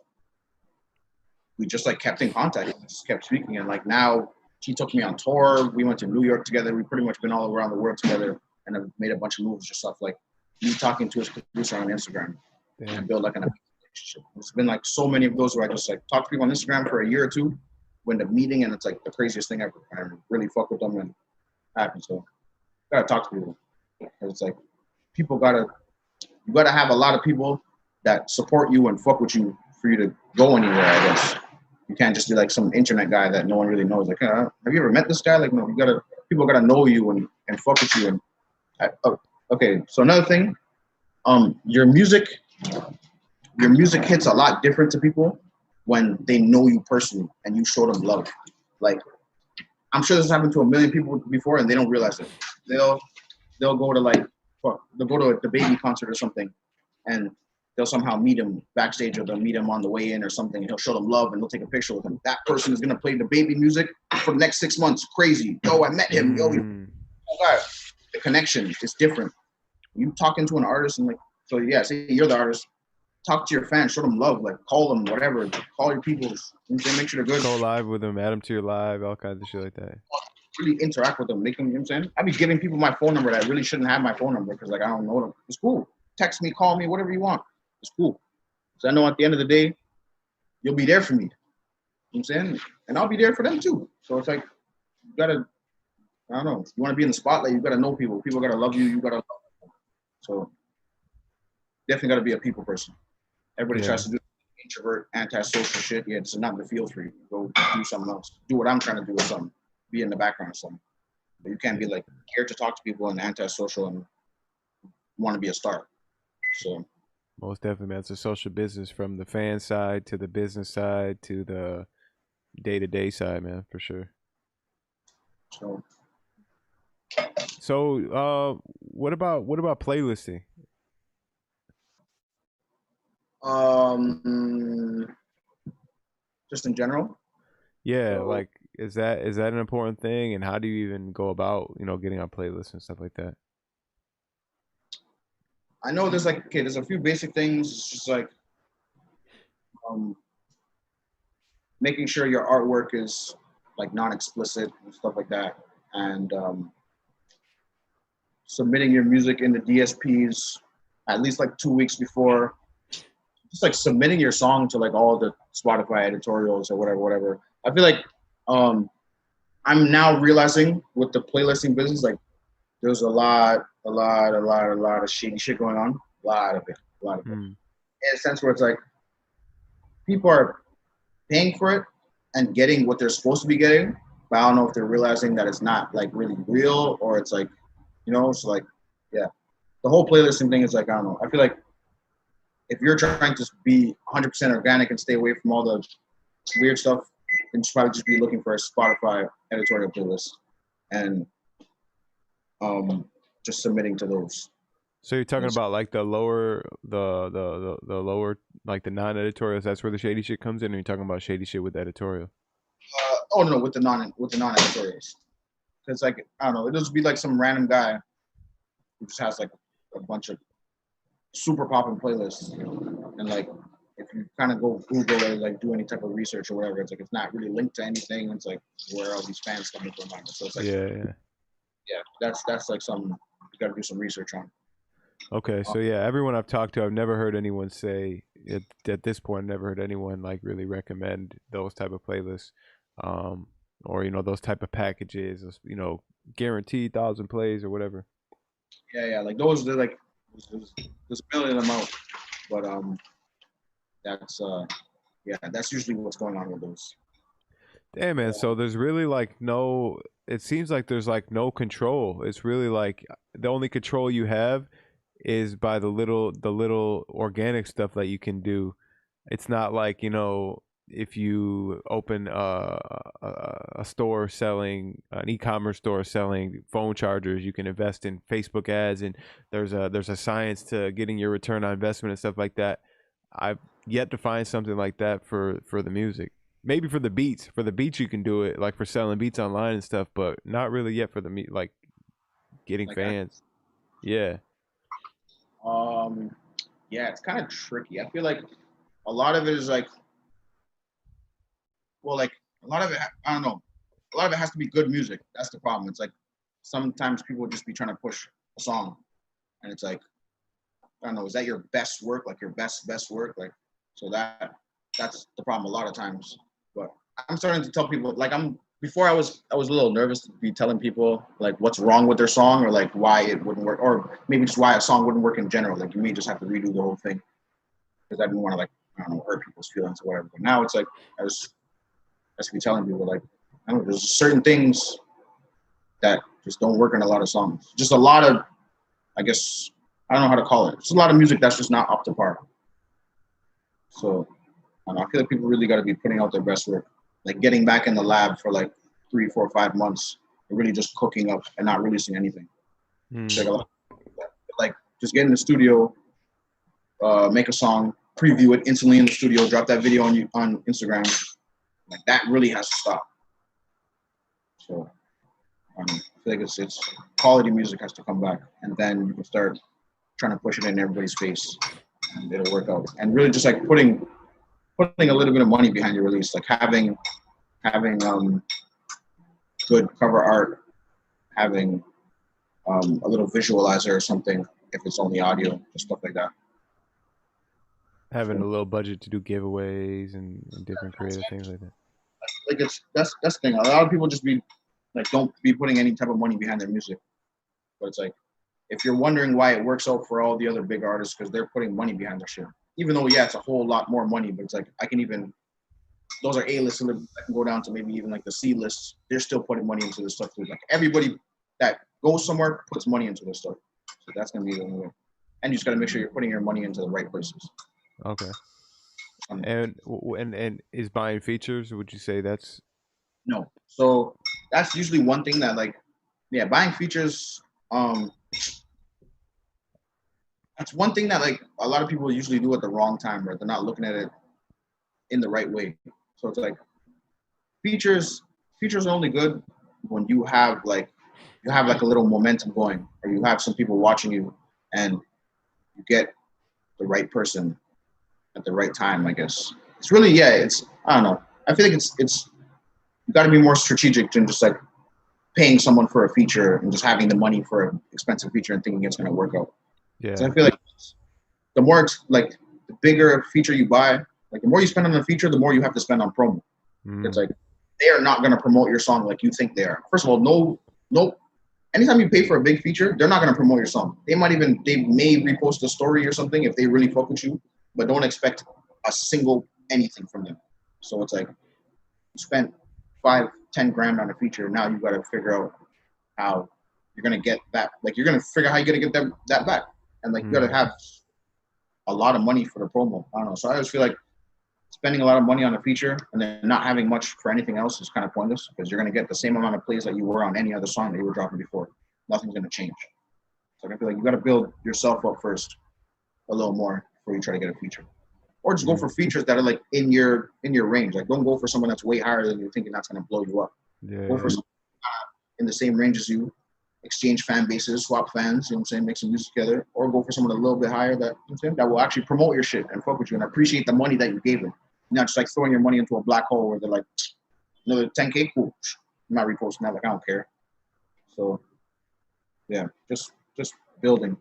S2: like kept in contact, just kept speaking. And like now he took me on tour. We went to New York together. We've pretty much been all around the world together and have made a bunch of moves, just stuff like me talking to his producer on Instagram. Damn. And build like an relationship. It's been like so many of those where I just like talk to people on Instagram for a year or two, when the meeting and it's like the craziest thing ever. I really fuck with them and happen. So gotta talk to people. It's like you gotta have a lot of people that support you and fuck with you for you to go anywhere, I guess. You can't just be like some internet guy that no one really knows. Like, have you ever met this guy? Like, no, people gotta know you and fuck with you. And okay, so another thing, your music hits a lot different to people when they know you personally and you show them love. Like, I'm sure this has happened to a million people before and they don't realize it. They'll go to the Baby concert or something, and they'll somehow meet him backstage, or they'll meet him on the way in or something, and he'll show them love and they'll take a picture with him. That person is gonna play the Baby music for the next 6 months. Crazy. Yo, I met him. Yo, the connection is different. You talking to an artist and like, so yeah, say you're the artist. Talk to your fans, show them love, like call them, whatever. Call your people. Make sure they're good.
S1: Go live with them, add them to your live, all kinds of shit like that.
S2: Really interact with them, make them, you know what I'm saying? I be giving people my phone number that really shouldn't have my phone number because like I don't know them. It's cool. Text me, call me, whatever you want. It's cool. So I know at the end of the day, you'll be there for me. You know what I'm saying? And I'll be there for them too. So it's like, you gotta, I don't know, if you wanna be in the spotlight, you gotta know people. People gotta love you, you gotta love them. So definitely gotta be a people person. Everybody tries to do introvert, antisocial shit. Yeah, it's not the field for you. Go do something else. Do what I'm trying to do or something. Be in the background or something. But you can't be like scared to talk to people and antisocial and want to be a star. So
S1: most definitely, man. It's a social business from the fan side to the business side to the day-to-day side, man, for sure. So what about playlisting?
S2: Just in general.
S1: Yeah, like is that an important thing, and how do you even go about getting on playlists and stuff like that?
S2: I know there's a few basic things. It's just like making sure your artwork is like non-explicit and stuff like that, and submitting your music in the DSPs at least like 2 weeks before. Just like submitting your song to like all the Spotify editorials or whatever. I feel like I'm now realizing with the playlisting business, like there's a lot of shady shit going on. A lot of it. In a sense where it's like people are paying for it and getting what they're supposed to be getting, but I don't know if they're realizing that it's not like really real, or it's like, so like, yeah. The whole playlisting thing is like, I don't know. I feel like if you're trying to be 100% organic and stay away from all the weird stuff, then you should probably just be looking for a Spotify editorial playlist and just submitting to those.
S1: So you're talking about like the lower, the lower, like the non-editorials. That's where the shady shit comes in. Or you're talking about shady shit with editorial?
S2: Oh no, with the non-editorials. Because like I don't know, it'll just be like some random guy who just has like a bunch of super popping playlists, and like if you kind of go Google or like do any type of research or whatever, it's like it's not really linked to anything. It's like where are all these fans coming from? So it's like yeah, that's like some you got to do some research on.
S1: Okay, so yeah, everyone I've talked to, I've never heard anyone say at this point. I've never heard anyone like really recommend those type of playlists, or those type of packages. Guaranteed 1,000 plays or whatever.
S2: Yeah, like those. They're like there's a million of them out, but that's that's usually what's going on with those.
S1: Damn, man. So there's really like no. It seems like there's like no control. It's really like the only control you have is by the little organic stuff that you can do. It's not like if you open a store selling an e-commerce store selling phone chargers, you can invest in Facebook ads, and there's a science to getting your return on investment and stuff like that. I've yet to find something like that for the music. Maybe for the beats. For the beats, you can do it, like for selling beats online and stuff, but not really yet for the like getting
S2: like
S1: fans. Yeah.
S2: Yeah, it's kind of tricky. I feel like a lot of it is like, well, like a lot of it, I don't know. A lot of it has to be good music. That's the problem. It's like sometimes people will just be trying to push a song, and it's like, I don't know, is that your best work? Like your best work? Like, so that's the problem a lot of times. But I'm starting to tell people, like before I was a little nervous to be telling people like what's wrong with their song or like why it wouldn't work, or maybe just why a song wouldn't work in general. Like you may just have to redo the whole thing because I didn't want to like, I don't know, hurt people's feelings or whatever. But now it's like I just be telling people like, I don't know, there's certain things that just don't work in a lot of songs. Just a lot of, I guess, I don't know how to call it. Just a lot of music that's just not up to par. So I feel like people really got to be putting out their best work, like getting back in the lab for like 3, 4, 5 months, and really just cooking up and not releasing anything. Like just get in the studio, make a song, preview it instantly in the studio, drop that video on Instagram. Like that really has to stop. So I feel like it's quality music has to come back, and then you can start trying to push it in everybody's face, and it'll work out. And really just like putting a little bit of money behind your release, like having good cover art, having a little visualizer or something if it's only audio, just stuff like that.
S1: Having a little budget to do giveaways and different creative things like that.
S2: Like that's the thing. A lot of people just be like don't be putting any type of money behind their music, but it's like if you're wondering why it works out for all the other big artists because they're putting money behind their shit. Even though it's a whole lot more money, but it's like those are A-list, so I can go down to maybe even like the C-list. They're still putting money into this stuff too. Like everybody that goes somewhere puts money into this stuff. So that's gonna be the only way. And you just gotta make sure you're putting your money into the right places.
S1: Okay. And is buying features? Would you say that's
S2: no? So that's usually one thing that like, buying features. That's one thing that like a lot of people usually do at the wrong time, or they're not looking at it in the right way. So it's like features are only good when you have like a little momentum going, or you have some people watching you, and you get the right person at the right time. I guess it's really it's I don't know. I feel like it's you got to be more strategic than just like paying someone for a feature and just having the money for an expensive feature and thinking it's going to work out.
S1: Yeah.
S2: So I feel like the more like the bigger feature you buy, like the more you spend on a feature, the more you have to spend on promo. It's like they are not going to promote your song like you think they are. First of all, no. Anytime you pay for a big feature, they're not going to promote your song. They may repost a story or something if they really fuck with you, but don't expect a single anything from them. So it's like you spent 5-10 grand on a feature. Now you've got to figure out how you're going to get that. Like you're going to figure out how you're going to get that back. And like you got to have a lot of money for the promo. I don't know. So I always feel like spending a lot of money on a feature and then not having much for anything else is kind of pointless because you're going to get the same amount of plays that you were on any other song that you were dropping before. Nothing's going to change. So I feel like you got to build yourself up first a little more before you try to get a feature, or just go for features that are like in your range. Like don't go for someone that's way higher than you're thinking that's gonna blow you up.
S1: Yeah.
S2: Go for someone in the same range as you, exchange fan bases, swap fans, you know what I'm saying, make some music together, or go for someone a little bit higher that, you know what I'm saying, that will actually promote your shit and fuck with you and appreciate the money that you gave them. Not just like throwing your money into a black hole where they're like, another 10K, cool. I'm not reposting that, like I don't care. So yeah, just building.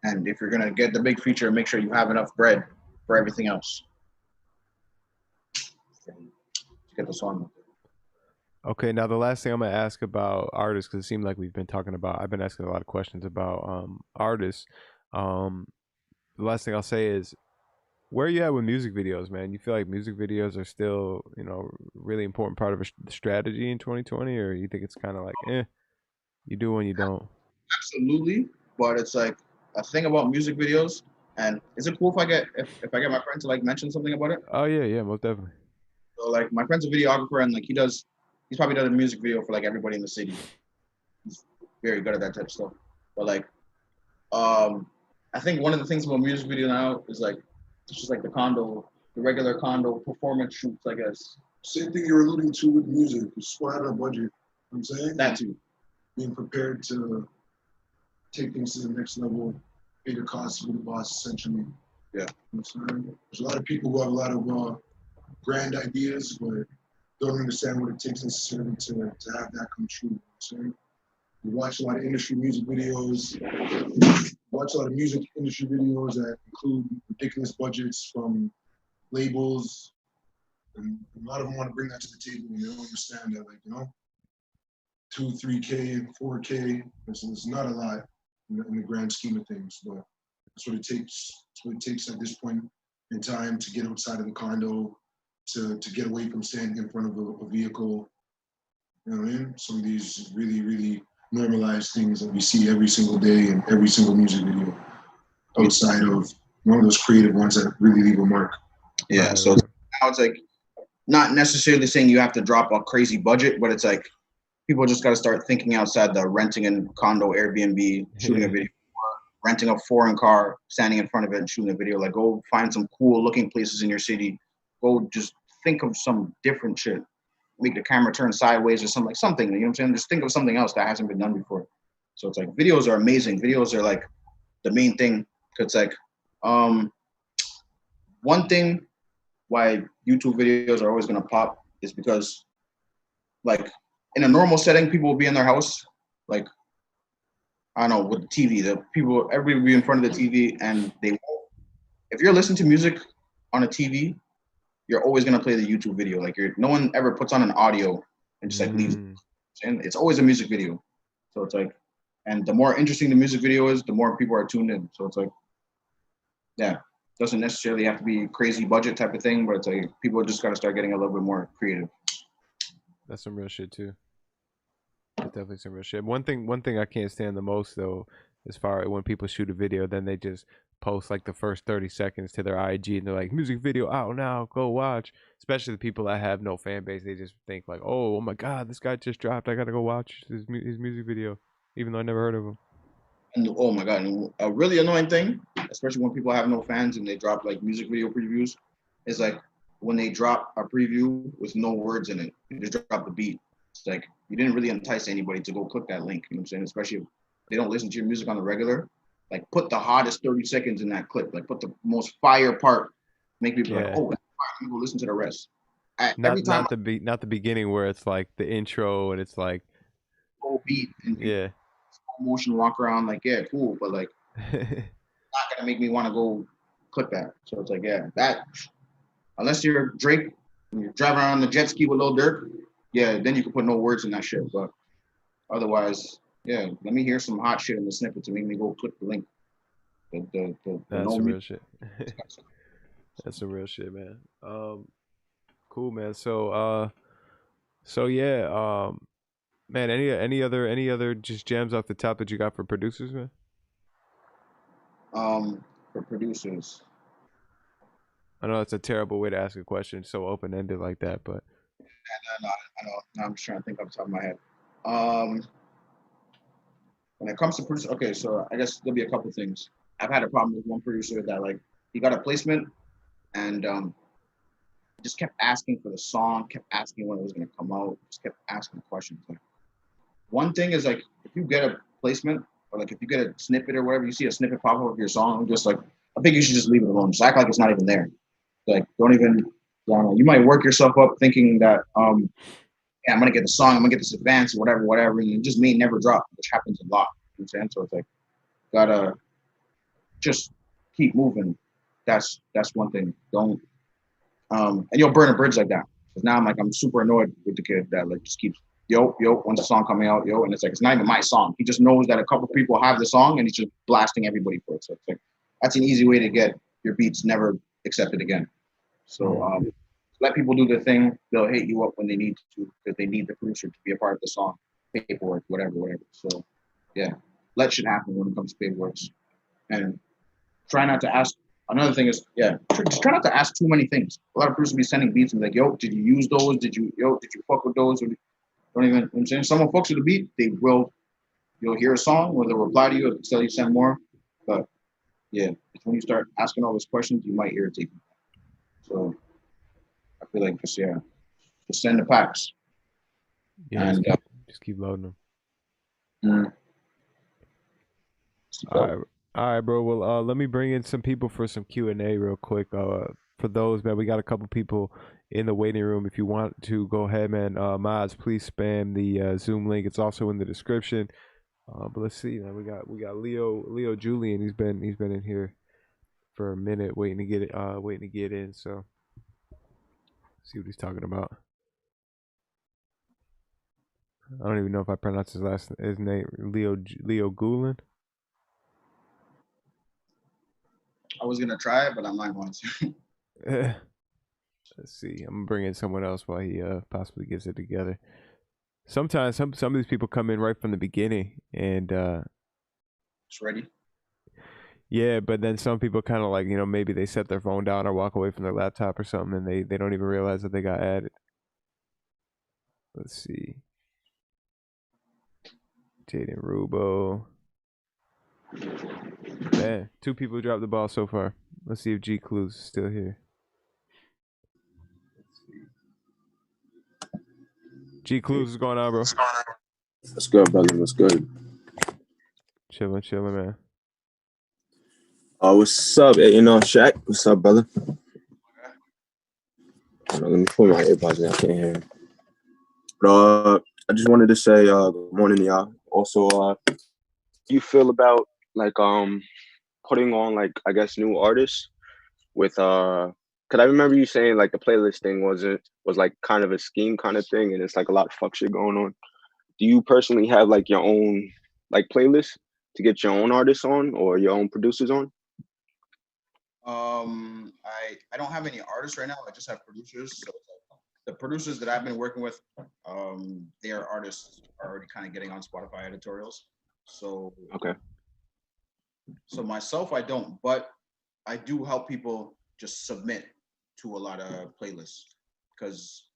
S2: And if you're gonna get the big feature, make sure you have enough bread for everything else. To get the song.
S1: Okay, now the last thing I'm gonna ask about artists, because it seemed like we've been talking about, I've been asking a lot of questions about artists. The last thing I'll say is, where are you at with music videos, man? You feel like music videos are still, you know, really important part of a strategy in 2020, or you think it's kind of like, you do when you don't?
S2: Absolutely, but it's like a thing about music videos. And is it cool if I get my friend to like mention something about it?
S1: Oh yeah, most definitely.
S2: So like my friend's a videographer and like he's probably done a music video for like everybody in the city. He's very good at that type of stuff. But like I think one of the things about music video now is like it's just like the regular condo performance shoots, I guess.
S3: Same thing you're alluding to with music, squat a budget. You know what I'm saying?
S2: That too.
S3: Being prepared to take things to the next level, pay the costs with the boss, essentially.
S2: Yeah.
S3: You know what I'm saying? There's a lot of people who have a lot of grand ideas, but don't understand what it takes necessarily to have that come true. You know what I'm saying? You watch a lot of industry music videos, watch a lot of music industry videos that include ridiculous budgets from labels, and a lot of them want to bring that to the table and they don't understand that, like, you know, 2, 3K and 4K, it's not a lot in the grand scheme of things, but that's what it takes. That's what it takes at this point in time to get outside of the condo, to get away from standing in front of a vehicle. You know what I mean? Some of these really, really normalized things that we see every single day in every single music video, outside of one of those creative ones that really leave a mark.
S2: Yeah, so now it's like not necessarily saying you have to drop a crazy budget, but it's like people just got to start thinking outside the renting a condo, Airbnb, shooting a video, renting a foreign car, standing in front of it and shooting a video. Like go find some cool looking places in your city. Go just think of some different shit. Make the camera turn sideways or something, you know what I'm saying? Just think of something else that hasn't been done before. So it's like videos are amazing. Videos are like the main thing. It's like one thing why YouTube videos are always gonna pop is because like in a normal setting, people will be in their house, like I don't know, with the TV. Everybody will be in front of the TV and they won't. If you're listening to music on a TV, you're always gonna play the YouTube video. Like no one ever puts on an audio and just like leaves. And it's always a music video. So it's like, and the more interesting the music video is, the more people are tuned in. So it's like, yeah, doesn't necessarily have to be crazy budget type of thing, but it's like people just gotta start getting a little bit more creative.
S1: That's some real shit too. That's definitely some real shit. One thing I can't stand the most though, as far as when people shoot a video, then they just post like the first 30 seconds to their IG and they're like, music video out now, go watch. Especially the people that have no fan base, they just think like, oh my god, this guy just dropped, I gotta go watch his music video, even though I never heard of him.
S2: And oh my god, and a really annoying thing, especially when people have no fans and they drop like music video previews, is like when they drop a preview with no words in it, you just drop the beat. It's like you didn't really entice anybody to go click that link. You know what I'm saying? Especially if they don't listen to your music on the regular. Like put the hottest 30 seconds in that clip. Like put the most fire part. Make people like, oh, that's fire. You go listen to the rest.
S1: Not the beginning where it's like the intro and it's like
S2: whole beat and
S1: yeah,
S2: slow motion walk around. Like yeah, cool, but like not gonna make me want to go click that. So it's like yeah, that unless you're Drake and you're driving around the jet ski with Lil Durk, yeah, then you can put no words in that shit. But otherwise, yeah, let me hear some hot shit in the snippet to make me go click the link.
S1: That's some real shit. That's some real shit, man. Cool, man. So yeah, man. Any other just jams off the top that you got for producers, man?
S2: For producers,
S1: I know it's a terrible way to ask a question, so open ended like that, but
S2: I know. I'm just trying to think off the top of my head. when it comes to producer, okay, so I guess there'll be a couple things. I've had a problem with one producer that like he got a placement and just kept asking for the song, kept asking when it was gonna come out, just kept asking questions. Like one thing is like if you get a placement or like if you get a snippet or whatever, you see a snippet pop up of your song, just like I think you should just leave it alone. Just act like it's not even there. Like don't even I don't know, you might work yourself up thinking that yeah, I'm gonna get the song, I'm gonna get this advance or whatever, and it just may never drop, which happens a lot. You know what I'm saying? So it's like gotta just keep moving. That's one thing. Don't and you'll burn a bridge like that. Because now I'm super annoyed with the kid that like just keeps yo, when's the song coming out, yo, and it's like it's not even my song. He just knows that a couple people have the song and he's just blasting everybody for it. So it's like that's an easy way to get your beats never accepted again. So let people do their thing. They'll hit you up when they need to because they need the producer to be a part of the song, paperwork, whatever. So yeah, let shit happen when it comes to paperwork. And try not to ask. Another thing is, yeah, just try not to ask too many things. A lot of producers be sending beats and be like, yo, did you use those? Did you fuck with those? Or don't even, I'm saying someone fucks with the beat, you'll hear a song or they'll reply to you or tell you send more. But yeah, when you start asking all those questions, you might irritate them. So I feel like just send the packs.
S1: Yeah, and just keep loading them. All right, bro. Well, let me bring in some people for some Q&A real quick. For those, man, we got a couple people in the waiting room. If you want to go ahead, man, mods, please spam the Zoom link. It's also in the description. But let's see, man. We got Leo Julian. He's been in here for a minute, waiting to get in. So see what he's talking about. I don't even know if I pronounced his name, Leo Gulen.
S2: I was gonna try it, but I'm not going to.
S1: Let's see. I'm bringing someone else while he possibly gets it together. Sometimes some of these people come in right from the beginning and
S2: it's ready.
S1: Yeah, but then some people kind of like, maybe they set their phone down or walk away from their laptop or something and they don't even realize that they got added. Let's see. Jayden Rubo. Man, 2 people dropped the ball so far. Let's see if Gcluez is still here. Gcluez, what's going on, bro?
S4: What's good, brother? What's good?
S1: Chilling, man.
S4: What's up, A&R Shack? What's up, brother? Let me put my earbuds in. I can't hear him. But I just wanted to say good morning to y'all. Also, how you feel about like putting on like I guess new artists with because I remember you saying like the playlist thing was like kind of a scheme kind of thing, and it's like a lot of fuck shit going on. Do you personally have like your own like playlist to get your own artists on or your own producers on?
S2: I don't have any artists right now. I just have producers. So the producers that I've been working with, their artists are already kind of getting on Spotify editorials. So
S4: okay.
S2: So myself, I don't, but I do help people just submit to a lot of playlists because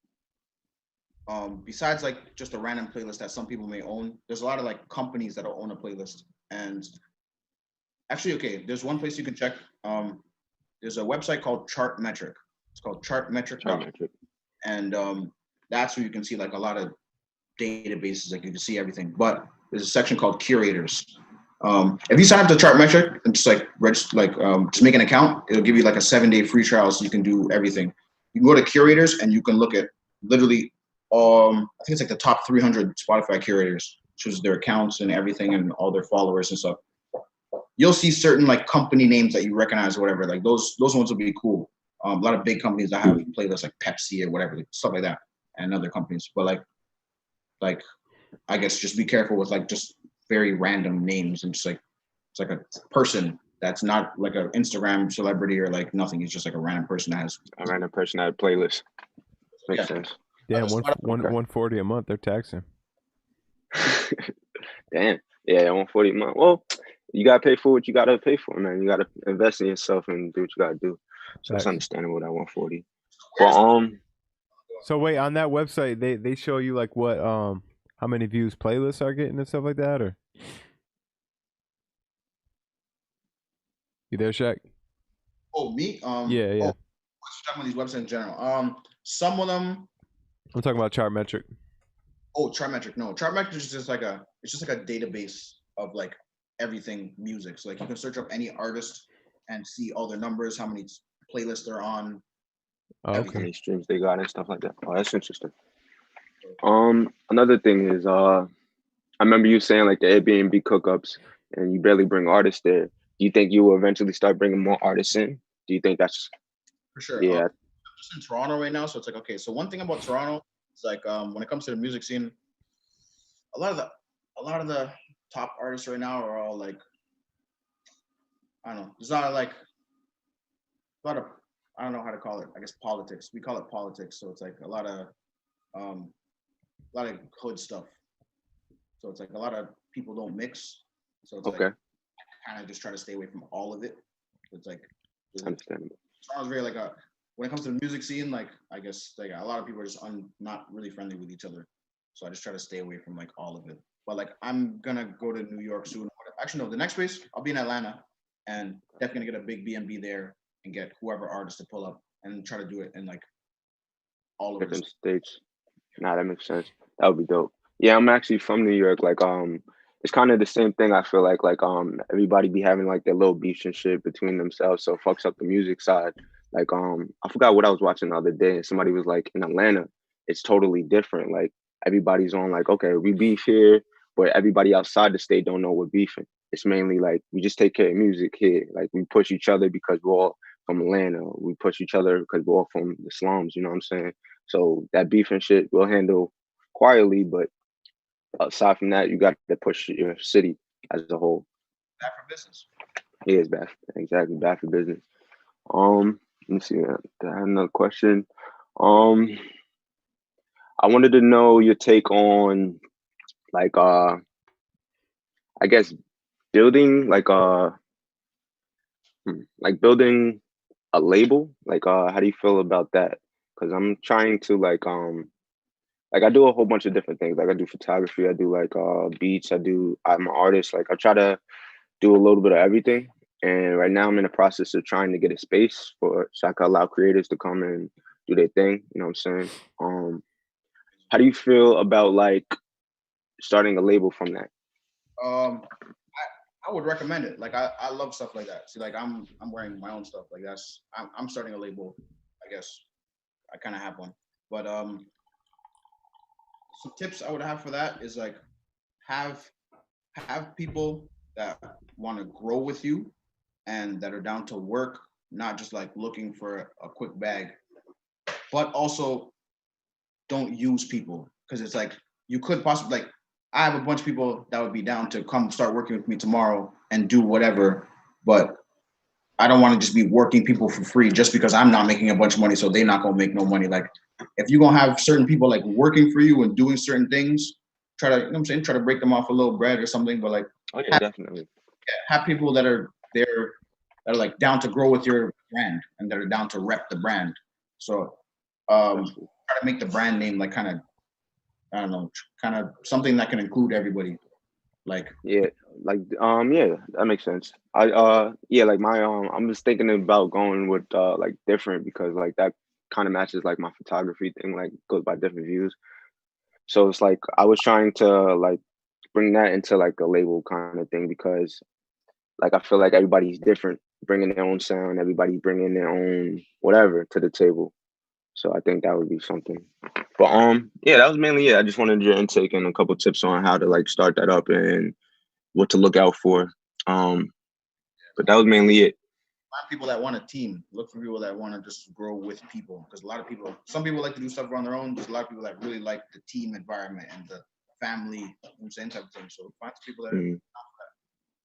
S2: besides like just a random playlist that some people may own, there's a lot of like companies that will own a playlist. And actually, okay, there's one place you can check. There's a website called Chartmetric. It's called Chartmetric. And that's where you can see like a lot of databases, like you can see everything. But there's a section called curators. If you sign up to Chartmetric and just like register, like just make an account, it'll give you like a 7-day free trial so you can do everything. You can go to curators and you can look at literally I think it's like the top 300 Spotify curators, choose their accounts and everything and all their followers and stuff. You'll see certain like company names that you recognize or whatever. Like those ones will be cool. A lot of big companies that have playlists like Pepsi or whatever, like, stuff like that, and other companies. But like I guess just be careful with like just very random names and just like it's like a person that's not like an Instagram celebrity or like nothing. It's just like a random person that has
S4: a random person that had a playlist. Makes sense.
S1: Yeah, 140 a month. They're taxing.
S4: Damn. Yeah, 140 a month. Well, you gotta pay for what you gotta pay for, man. You gotta invest in yourself and do what you gotta do. So it's understandable that 140. But
S1: So wait, on that website, they show you like what how many views playlists are getting and stuff like that, or? You there, Shaq?
S2: Oh, me?
S1: Yeah.
S2: Oh, what's talking about these websites in general? Some of them.
S1: I'm talking about Chartmetric.
S2: Oh, Chartmetric. No, Chartmetric is just like a database of like everything music. So like you can search up any artist and see all their numbers, how many playlists they're on.
S1: Oh,
S4: How
S1: okay.
S4: many streams they got and stuff like that. Oh, that's interesting. Another thing is, I remember you saying like the Airbnb cookups, and you barely bring artists there. Do you think you will eventually start bringing more artists in? Do you think that's
S2: For sure.
S4: yeah?
S2: I'm just in Toronto right now, so it's like okay. So one thing about Toronto is like when it comes to the music scene, a lot of the top artists right now are all like, I don't know. There's not like a lot of, I don't know how to call it. I guess politics. We call it politics. So it's like a lot of hood stuff. So it's like a lot of people don't mix. So it's
S4: Okay,
S2: like kind of just try to stay away from all of it. It's like
S4: understandable.
S2: Toronto's very like when it comes to the music scene, like I guess like a lot of people are just not really friendly with each other. So I just try to stay away from like all of it. But like I'm gonna go to New York soon. Actually, no, the next place I'll be in Atlanta, and definitely gonna get a big B&B there and get whoever artist to pull up and try to do it in like all over.
S4: Different states. Nah, that makes sense. That would be dope. Yeah, I'm actually from New York. Like, it's kind of the same thing. I feel like everybody be having like their little beefs and shit between themselves, so it fucks up the music side. Like, I forgot what I was watching the other day, and somebody was like, in Atlanta, it's totally different. Like, everybody's on like, okay, we beef here, but everybody outside the state don't know we're beefing. It's mainly like we just take care of music here. Like, we push each other because we're all from Atlanta. We push each other because we're all from the slums. You know what I'm saying? So that beef and shit we'll handle quietly, but aside from that, you got to push your city as a whole.
S2: Bad for business.
S4: It is bad, exactly bad for business. Let me see. I have another question. I wanted to know your take on like I guess building like building a label. Like how do you feel about that? Because I'm trying to like I do a whole bunch of different things. Like I do photography, I do like beats, I'm an artist. Like I try to do a little bit of everything. And right now I'm in the process of trying to get a space so I can allow creators to come and do their thing. You know what I'm saying? How do you feel about like starting a label from that?
S2: I would recommend it. Like I love stuff like that. See, like I'm wearing my own stuff. Like I'm starting a label. I guess I kind of have one. But some tips I would have for that is like have people that want to grow with you and that are down to work, not just like looking for a quick bag, but also don't use people, because it's like you could possibly like I have a bunch of people that would be down to come start working with me tomorrow and do whatever, but I don't want to just be working people for free just because I'm not making a bunch of money, so they're not gonna make no money. Like if you're gonna have certain people like working for you and doing certain things, try to, you know what I'm saying, try to break them off a little bread or something, but like
S4: Oh yeah, definitely.
S2: have people that are there that are like down to grow with your brand and that are down to rep the brand. So try to make the brand name like kind of, I don't know, kind of something that can include everybody. Like
S4: Yeah, like yeah, that makes sense. Yeah, like my I'm just thinking about going with like different, because like that kind of matches like my photography thing, like goes by different views. So it's like I was trying to like bring that into like a label kind of thing, because like I feel like everybody's different, bringing their own sound, everybody bringing their own whatever to the table. So I think that would be something. But yeah, that was mainly it. I just wanted your intake and a couple tips on how to like start that up and what to look out for. But that was mainly it.
S2: find people that want a team. Look for people that want to just grow with people, because a lot of people, some people like to do stuff on their own. There's a lot of people that really like the team environment and the family, you know what I'm saying, type of thing. So find people that are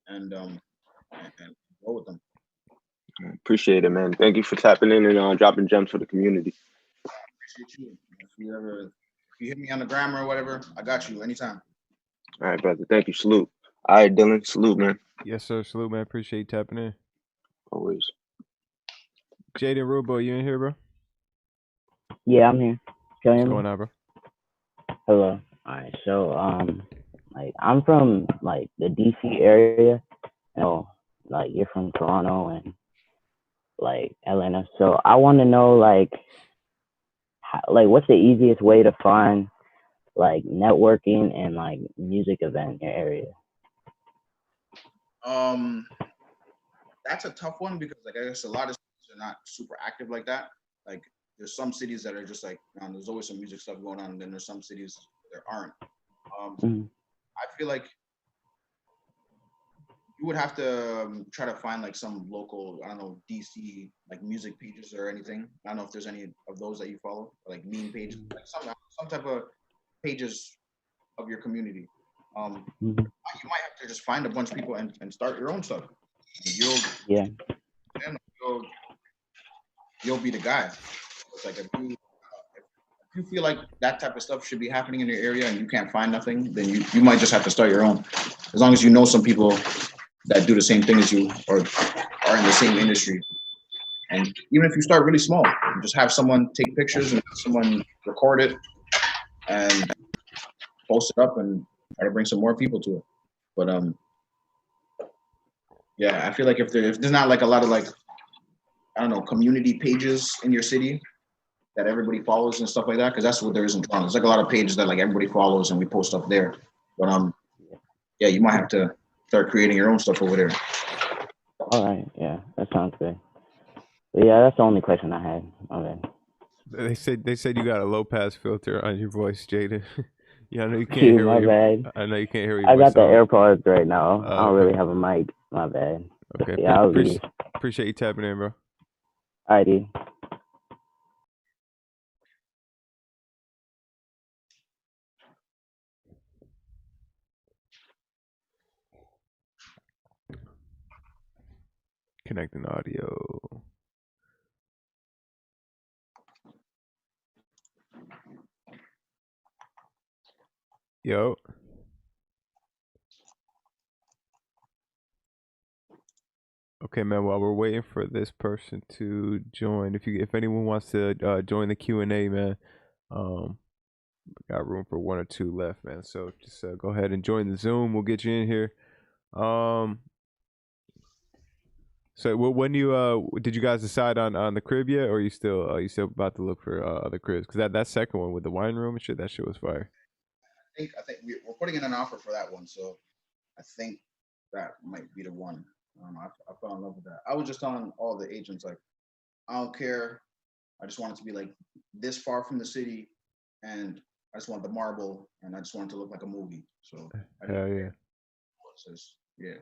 S2: and go with them.
S4: Appreciate it, man. Thank you for tapping in and dropping gems for the community.
S2: Appreciate you. If you hit me on the gram or whatever, I got you anytime.
S4: All right, brother. Thank you. Salute. All right, Dylan. Salute, man.
S1: Yes, sir. Salute, man. Appreciate you tapping in.
S4: Always.
S1: Jayden Rubo, you in here, bro?
S5: Yeah, I'm here. Can you hear
S1: What's
S5: me?
S1: going on, bro?
S5: Hello. Alright, so like I'm from like the DC area. You know, like you're from Toronto and like Atlanta, so I want to know like what's the easiest way to find like networking and like music event in your area?
S2: That's a tough one because like I guess a lot of cities are not super active like that. Like there's some cities that are just like there's always some music stuff going on, and then there's some cities there aren't. I feel like you would have to try to find like some local, I don't know, DC like music pages or anything. I don't know if there's any of those that you follow, like meme pages, like some type of pages of your community. You might have to just find a bunch of people and start your own stuff. You'll be the guy. It's like if you feel like that type of stuff should be happening in your area and you can't find nothing, then you might just have to start your own. As long as you know some people that do the same thing as you or are in the same industry. And even if you start really small, you just have someone take pictures and someone record it and post it up and try to bring some more people to it. But yeah, I feel like if there's not like a lot of like, I don't know, community pages in your city that everybody follows and stuff like that, because that's what there is in Toronto. There's like a lot of pages that like everybody follows and we post up there. But yeah, you might have to start creating your own stuff over there.
S5: All right, yeah, that sounds good. But yeah, that's the only question I had. Okay.
S1: They said you got a low pass filter on your voice, Jayden. Yeah, I know you can't hear.
S5: My bad.
S1: I know you can't hear.
S5: I got the AirPods right now. I don't really have a mic. My bad.
S1: Okay.
S5: Yeah,
S1: appreciate you tapping in, bro.
S5: Alrighty.
S1: Connecting audio. Yo. Okay, man. While we're waiting for this person to join, if anyone wants to join the Q&A, man, we got room for one or two left, man. So just go ahead and join the Zoom. We'll get you in here. So when you did you guys decide on the crib yet, or are you still about to look for other cribs? Because that second one with the wine room and shit, that shit was fire.
S2: I think we're putting in an offer for that one, so I think that might be the one. I fell in love with that. I was just telling all the agents like, I don't care. I just want it to be like this far from the city, and I just want the marble, and I just want it to look like a movie. So
S1: hell yeah.
S2: Yeah.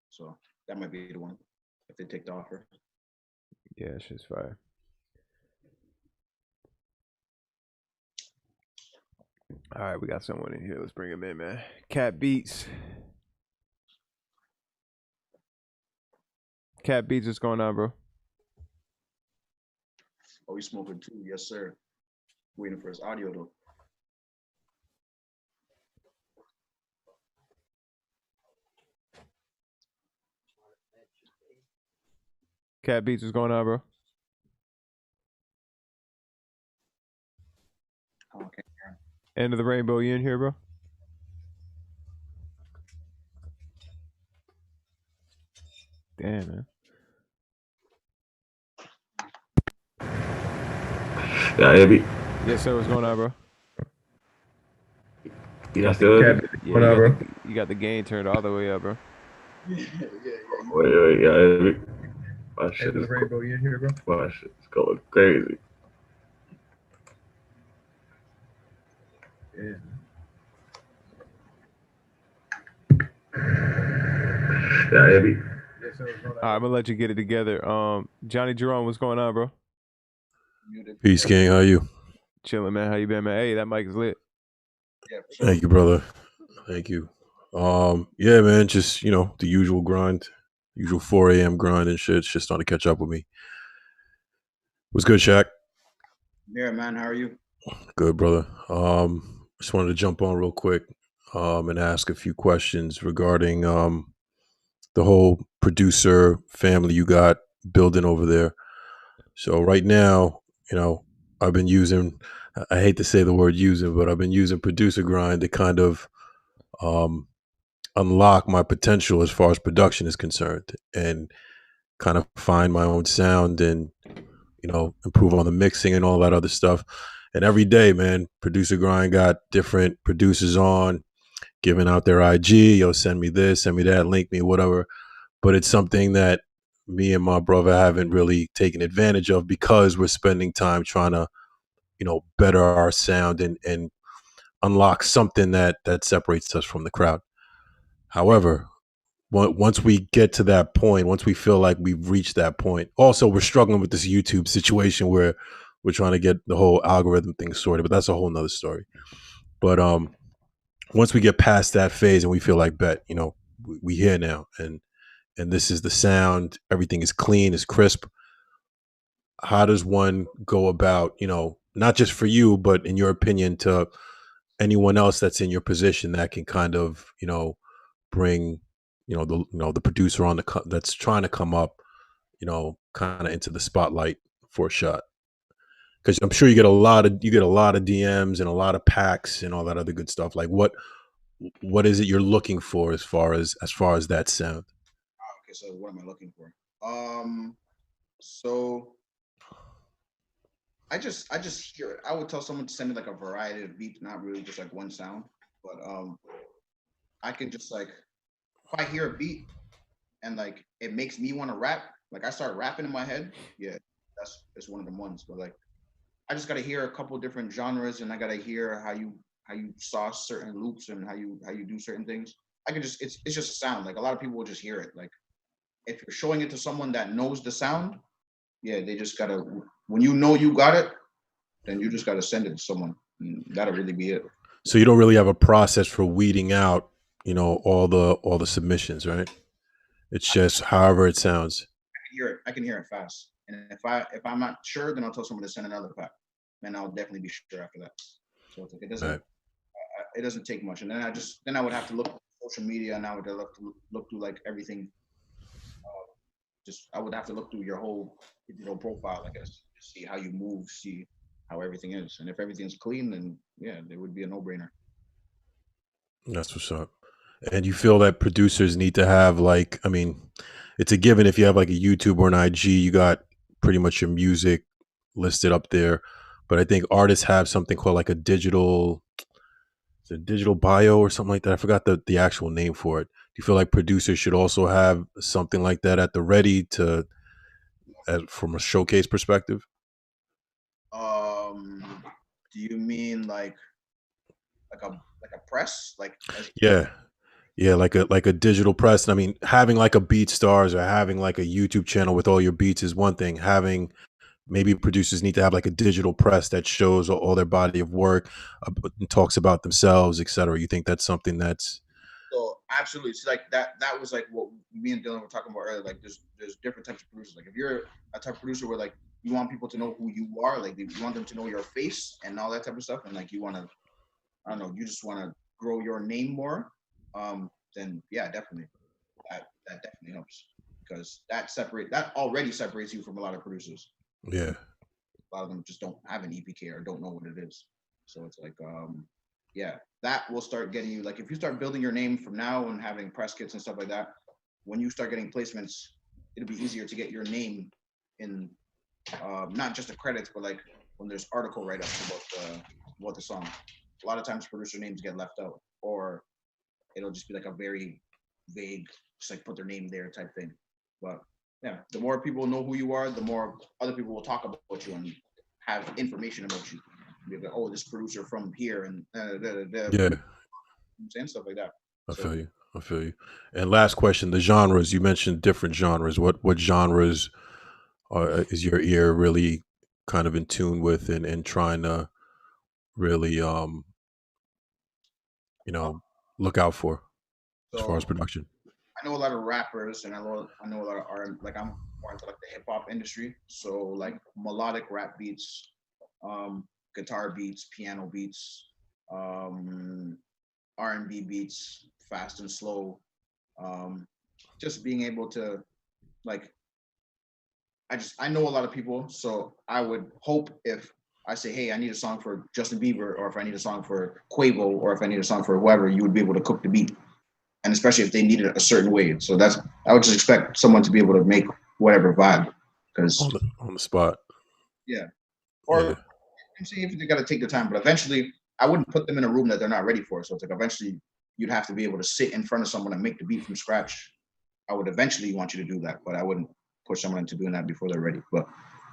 S2: So that might be the one if they take the offer.
S1: Yeah, it's just fire. All right, we got someone in here. Let's bring him in, man. Cat Beats. Cat Beats, what's going on, bro?
S2: Oh, he's smoking too. Yes, sir. Waiting for his audio though.
S1: Cat Beats, what's going on, bro?
S2: Okay.
S1: End of the rainbow, you in here, bro? Damn, man.
S6: Yeah, Abby.
S1: Yes, sir. What's going on, bro?
S6: Yeah, good.
S1: Yeah, you got the gain turned all the way up, bro.
S6: Wait, yeah, Abby. My shit is
S1: rainbow, you in here, bro?
S6: My shit is going crazy.
S1: Yeah.
S6: Yeah, Abby.
S1: Yes, sir. All right, I'm gonna let you get it together. Johnny Jerome, what's going on, bro?
S7: Peace, gang. How you?
S1: Chilling, man. How you been, man? Hey, that mic is lit.
S2: Yeah,
S7: Thank you, brother. Thank you. Yeah, man. Just the usual grind, usual 4 a.m. grind and shit. It's just starting to catch up with me. What's good, Shaq?
S2: Yeah, man. How are you?
S7: Good, brother. Just wanted to jump on real quick, and ask a few questions regarding the whole producer family you got building over there. So right now, I've been using, I hate to say the word using, but I've been using ProducerGrind to kind of unlock my potential as far as production is concerned, and kind of find my own sound, and improve on the mixing and all that other stuff. And every day, man, Producer Grind got different producers on, giving out their IG, yo, send me this, send me that, link me, whatever. But it's something that me and my brother haven't really taken advantage of, because we're spending time trying to, better our sound, and unlock something that separates us from the crowd. However, once we get to that point, once we feel like we've reached that point, also we're struggling with this YouTube situation where we're trying to get the whole algorithm thing sorted, but that's a whole nother story. But once we get past that phase and we feel like, we here now, and this is the sound, everything is clean, is crisp. How does one go about, not just for you, but in your opinion, to anyone else that's in your position that can kind of, bring, the producer on that's trying to come up, kind of into the spotlight for a shot? Because I'm sure you get a lot of DMs and a lot of packs and all that other good stuff. Like, what is it you're looking for as far as that sound?
S2: Okay, so what am I looking for? So I just hear it. I would tell someone to send me like a variety of beats, not really just like one sound. But I can just like, if I hear a beat and like it makes me want to rap, like I start rapping in my head, yeah, that's one of the ones. But like I just gotta hear a couple different genres, and I gotta hear how you sauce certain loops and how you do certain things. I can just it's just a sound. Like a lot of people will just hear it. Like if you're showing it to someone that knows the sound, yeah, they just gotta, when you know you got it, then you just gotta send it to someone. And that'll really be it.
S7: So you don't really have a process for weeding out, all the submissions, right? It's just however it sounds.
S2: I can hear it fast. And if I'm not sure, then I'll tell someone to send another pack, and I'll definitely be sure after that. So it's like it doesn't take much. And then I would have to look at social media, and I would have to look through like everything. I would have to look through your whole profile, I guess, to see how you move, see how everything is. And if everything's clean, then yeah, it would be a no-brainer.
S7: That's what's up. And you feel that producers need to have, like, I mean, it's a given. If you have like a YouTube or an IG, you got pretty much your music listed up there. But I think artists have something called like a digital bio or something like that. I forgot the actual name for it. Do you feel like producers should also have something like that at the ready from a showcase perspective?
S2: Do you mean like a press?
S7: Yeah, like a digital press. I mean, having like a BeatStars or having like a YouTube channel with all your beats is one thing. Having, maybe producers need to have like a digital press that shows all their body of work, and talks about themselves, etc. You think that's something that's...
S2: So absolutely, it's like that was like what me and Dylan were talking about earlier. Like there's different types of producers. Like if you're a type of producer where like you want people to know who you are, like you want them to know your face and all that type of stuff, and like you want to, I don't know, you just want to grow your name more, then yeah, definitely, that definitely helps, because that already separates you from a lot of producers.
S7: Yeah,
S2: a lot of them just don't have an EPK or don't know what it is. So it's like, yeah, that will start getting you, like if you start building your name from now and having press kits and stuff like that, when you start getting placements, it'll be easier to get your name in, not just the credits, but like when there's article write-ups about the song. A lot of times producer names get left out, or it'll just be like a very vague, just like put their name there type thing. But yeah, the more people know who you are, the more other people will talk about you and have information about you. Be like, oh, this producer from here, and
S7: yeah,
S2: and stuff like that.
S7: I feel you. And last question, the genres. You mentioned different genres. What genres is your ear really kind of in tune with, and trying to really look out for as far as production?
S2: I know a lot of rappers, and I know a lot of R&B. Like I'm more into like the hip hop industry, so like melodic rap beats, guitar beats, piano beats, R&B beats, fast and slow. Just being able to, like, I know a lot of people, so I would hope if I say, hey, I need a song for Justin Bieber, or if I need a song for Quavo, or if I need a song for whoever, you would be able to cook the beat and especially if they need it a certain way. So I would just expect someone to be able to make whatever vibe, because
S7: on the spot.
S2: Yeah, or
S7: Yeah.
S2: see if they got to take the time, but eventually I wouldn't put them in a room that they're not ready for. So it's like eventually you'd have to be able to sit in front of someone and make the beat from scratch. I would eventually want you to do that, but I wouldn't push someone into doing that before they're ready. But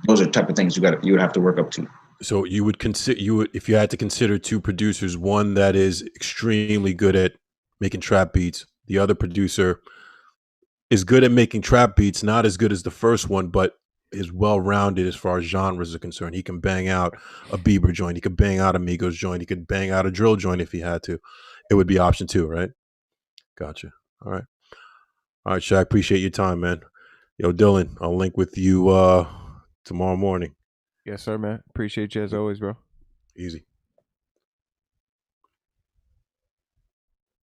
S2: those are the type of things you would have to work up to.
S7: So you would consider, if you had to consider two producers, one that is extremely good at making trap beats, the other producer is good at making trap beats, not as good as the first one, but is well-rounded as far as genres are concerned. He can bang out a Bieber joint, he could bang out a Migos joint, he could bang out a drill joint if he had to. It would be option 2, right? Gotcha. All right, Shaq, appreciate your time, man. Yo, Dylan, I'll link with you tomorrow morning.
S1: Yes, sir, man. Appreciate you as always, bro.
S7: Easy.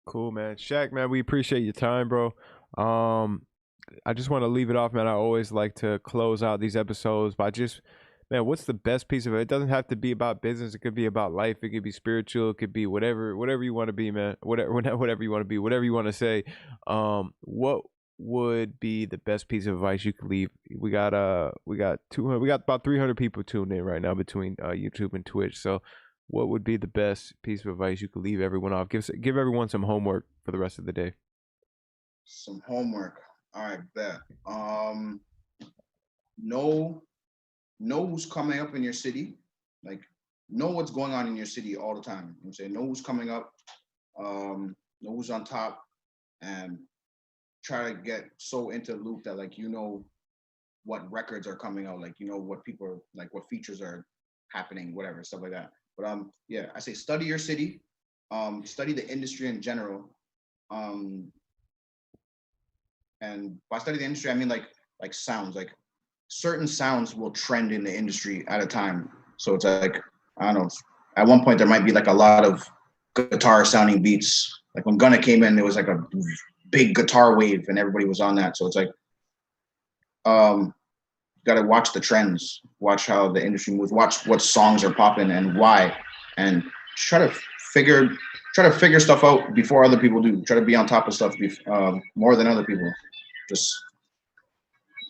S1: Cool, man. Shaq, man, we appreciate your time, bro. I just want to leave it off, man. I always like to close out these episodes by just, man, what's the best piece of it? It doesn't have to be about business. It could be about life. It could be spiritual. It could be whatever you want to be, man. Whatever you want to be, whatever you want to say. What would be the best piece of advice you could leave? We got about 300 people tuned in right now between YouTube and Twitch. So what would be the best piece of advice you could leave everyone off? Give everyone some homework for the rest of the day.
S2: Some homework. All right, bet. Know who's coming up in your city. Like, know what's going on in your city all the time. You know, say know who's coming up, know who's on top, and try to get so into the loop that like you know what records are coming out, like you know what people are like, what features are happening, whatever, stuff like that. But yeah, I say study your city, study the industry in general. And by study the industry, I mean like sounds, like certain sounds will trend in the industry at a time. So it's like, I don't know, at one point there might be like a lot of guitar sounding beats. Like when Gunna came in, there was like a big guitar wave and everybody was on that. So it's like, gotta watch the trends, watch how the industry moves, watch what songs are popping and why, and try to figure stuff out before other people do. Try to be on top of stuff more than other people. Just,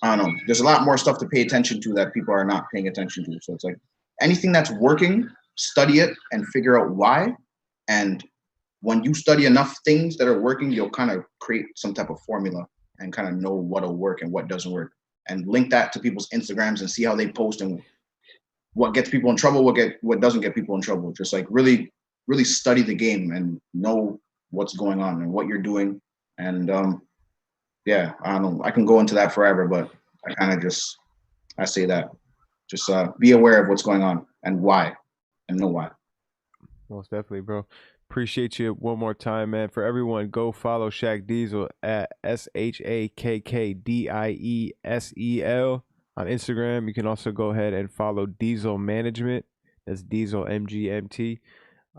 S2: I don't know, there's a lot more stuff to pay attention to that people are not paying attention to. So it's like anything that's working, study it and figure out why. And when you study enough things that are working, you'll kind of create some type of formula and kind of know what'll work and what doesn't work, and link that to people's Instagrams and see how they post and what gets people in trouble, what doesn't get people in trouble. Just like really study the game and know what's going on and what you're doing. And yeah, I don't know, I can go into that forever, but I say that just be aware of what's going on and why, and know why.
S1: Most definitely, bro. Appreciate you one more time, man. For everyone, go follow Shakkdiesel at ShakkDiesel on Instagram. You can also go ahead and follow Diesel Management. That's Diesel MGMT.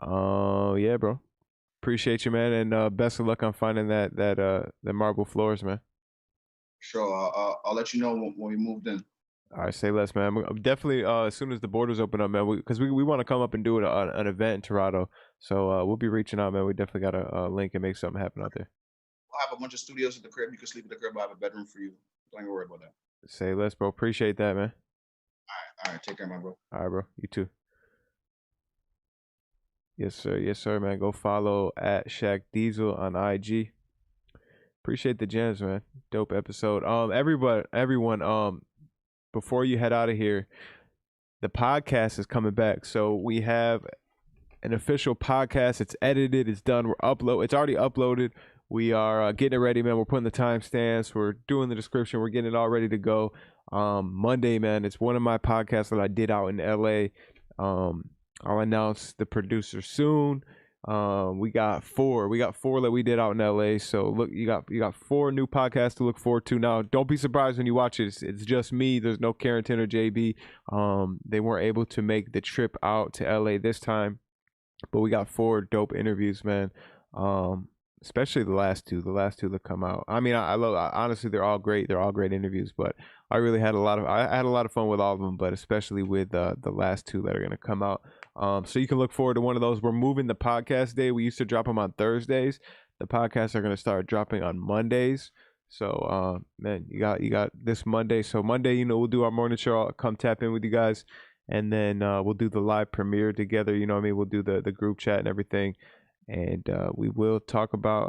S1: Yeah, bro. Appreciate you, man, and best of luck on finding that marble floors, man.
S2: Sure, I'll let you know when we moved in.
S1: All right, say less, man. Definitely, as soon as the borders open up, man, because we want to come up and do an event in Toronto. So we'll be reaching out, man. We definitely got to link and make something happen out there.
S2: We'll have a bunch of studios at the crib. You can sleep at the crib. I have a bedroom for you. Don't even worry about that.
S1: Say less, bro. Appreciate that, man.
S2: All right. Take care, my bro.
S1: All right, bro. You too. Yes, sir, man. Go follow at Shakkdiesel on IG. Appreciate the gems, man. Dope episode. Everyone, before you head out of here, the podcast is coming back. So we have an official podcast. It's edited. It's done. It's already uploaded. We are getting it ready, man. We're putting the timestamps. We're doing the description. We're getting it all ready to go. Monday, man. It's one of my podcasts that I did out in LA. I'll announce the producer soon. We got four that we did out in LA. So look, you got 4 new podcasts to look forward to. Now, don't be surprised when you watch it. It's just me. There's no Carrington or JB. They weren't able to make the trip out to LA this time, but we got 4 dope interviews, man. Especially the last two that come out. I mean, honestly, they're all great. They're all great interviews, but I really had a lot of fun with all of them, but especially with the last 2 that are going to come out. So you can look forward to one of those. We're moving the podcast day. We used to drop them on Thursdays. The podcasts are gonna start dropping on Mondays. So man, you got this Monday. So Monday, you know, we'll do our morning show. I'll come tap in with you guys, and then we'll do the live premiere together. You know what I mean? We'll do the group chat and everything, and we will talk about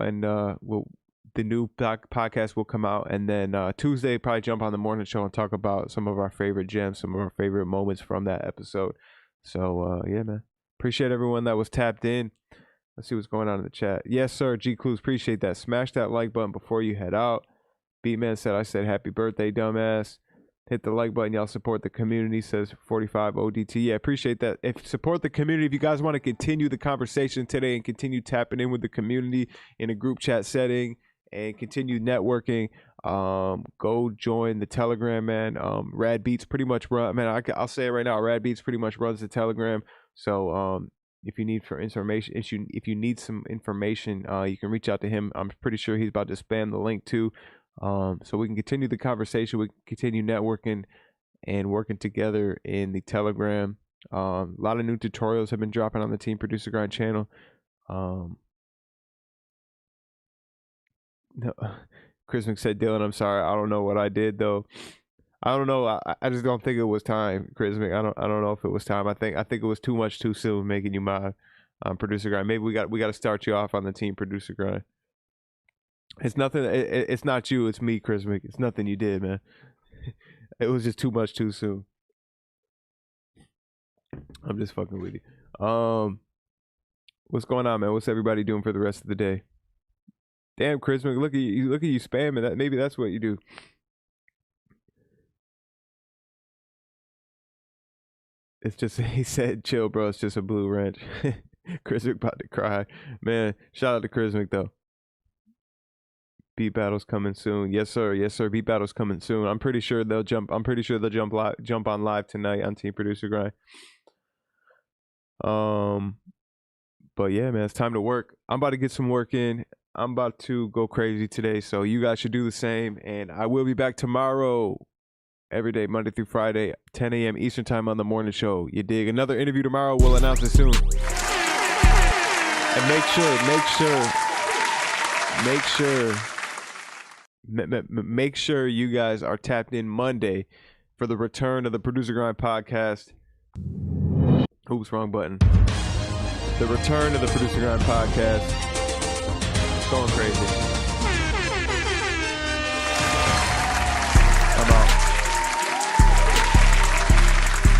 S1: the new podcast will come out, and then Tuesday probably jump on the morning show and talk about some of our favorite gems, some of our favorite moments from that episode. So yeah, man, appreciate everyone that was tapped in. Let's see what's going on in the chat. Yes, sir. Gcluez, appreciate that. Smash that like button before you head out. Beatman said, I said happy birthday, dumbass. Hit the like button. Y'all support the community, says 45 ODT. Yeah, appreciate that. If support the community, if you guys want to continue the conversation today and continue tapping in with the community in a group chat setting and continue networking, go join the Telegram, man. Rad Beats pretty much run, man, I'll say it right now, Rad Beats pretty much runs the Telegram. So if you need information, if you need some information, you can reach out to him. I'm pretty sure he's about to spam the link too. So we can continue the conversation, we can continue networking and working together in the Telegram. A lot of new tutorials have been dropping on the Team Producer Grind channel. No, Chris Mc said, Dylan, I'm sorry, I don't know what I did though. I don't know. I just don't think it was time, Chris Mc. I don't know if it was time. I think it was too much too soon making you my Producer Grind. Maybe we got to start you off on the Team Producer Grind. It's nothing. It's not you. It's me, Chris Mc. It's nothing you did, man. It was just too much too soon. I'm just fucking with you. What's going on, man? What's everybody doing for the rest of the day? Damn, Chris Mc, look at you spamming that. Maybe that's what you do. It's just, he said, chill, bro. It's just a blue wrench. Chris Mc about to cry, man. Shout out to Chris Mc though. Beat battles coming soon. Yes, sir. Yes, sir. Beat battles coming soon. I'm pretty sure they'll jump. I'm pretty sure they'll jump on live tonight on Team Producer Grind. But yeah, man, it's time to work. I'm about to get some work in. I'm about to go crazy today, so you guys should do the same. And I will be back tomorrow, every day, Monday through Friday, 10 a.m. Eastern time on the morning show. You dig? Another interview tomorrow. We'll announce it soon. And make sure you guys are tapped in Monday for the return of the Producer Grind podcast. Oops, wrong button. The return of the Producer Grind podcast. It's going crazy.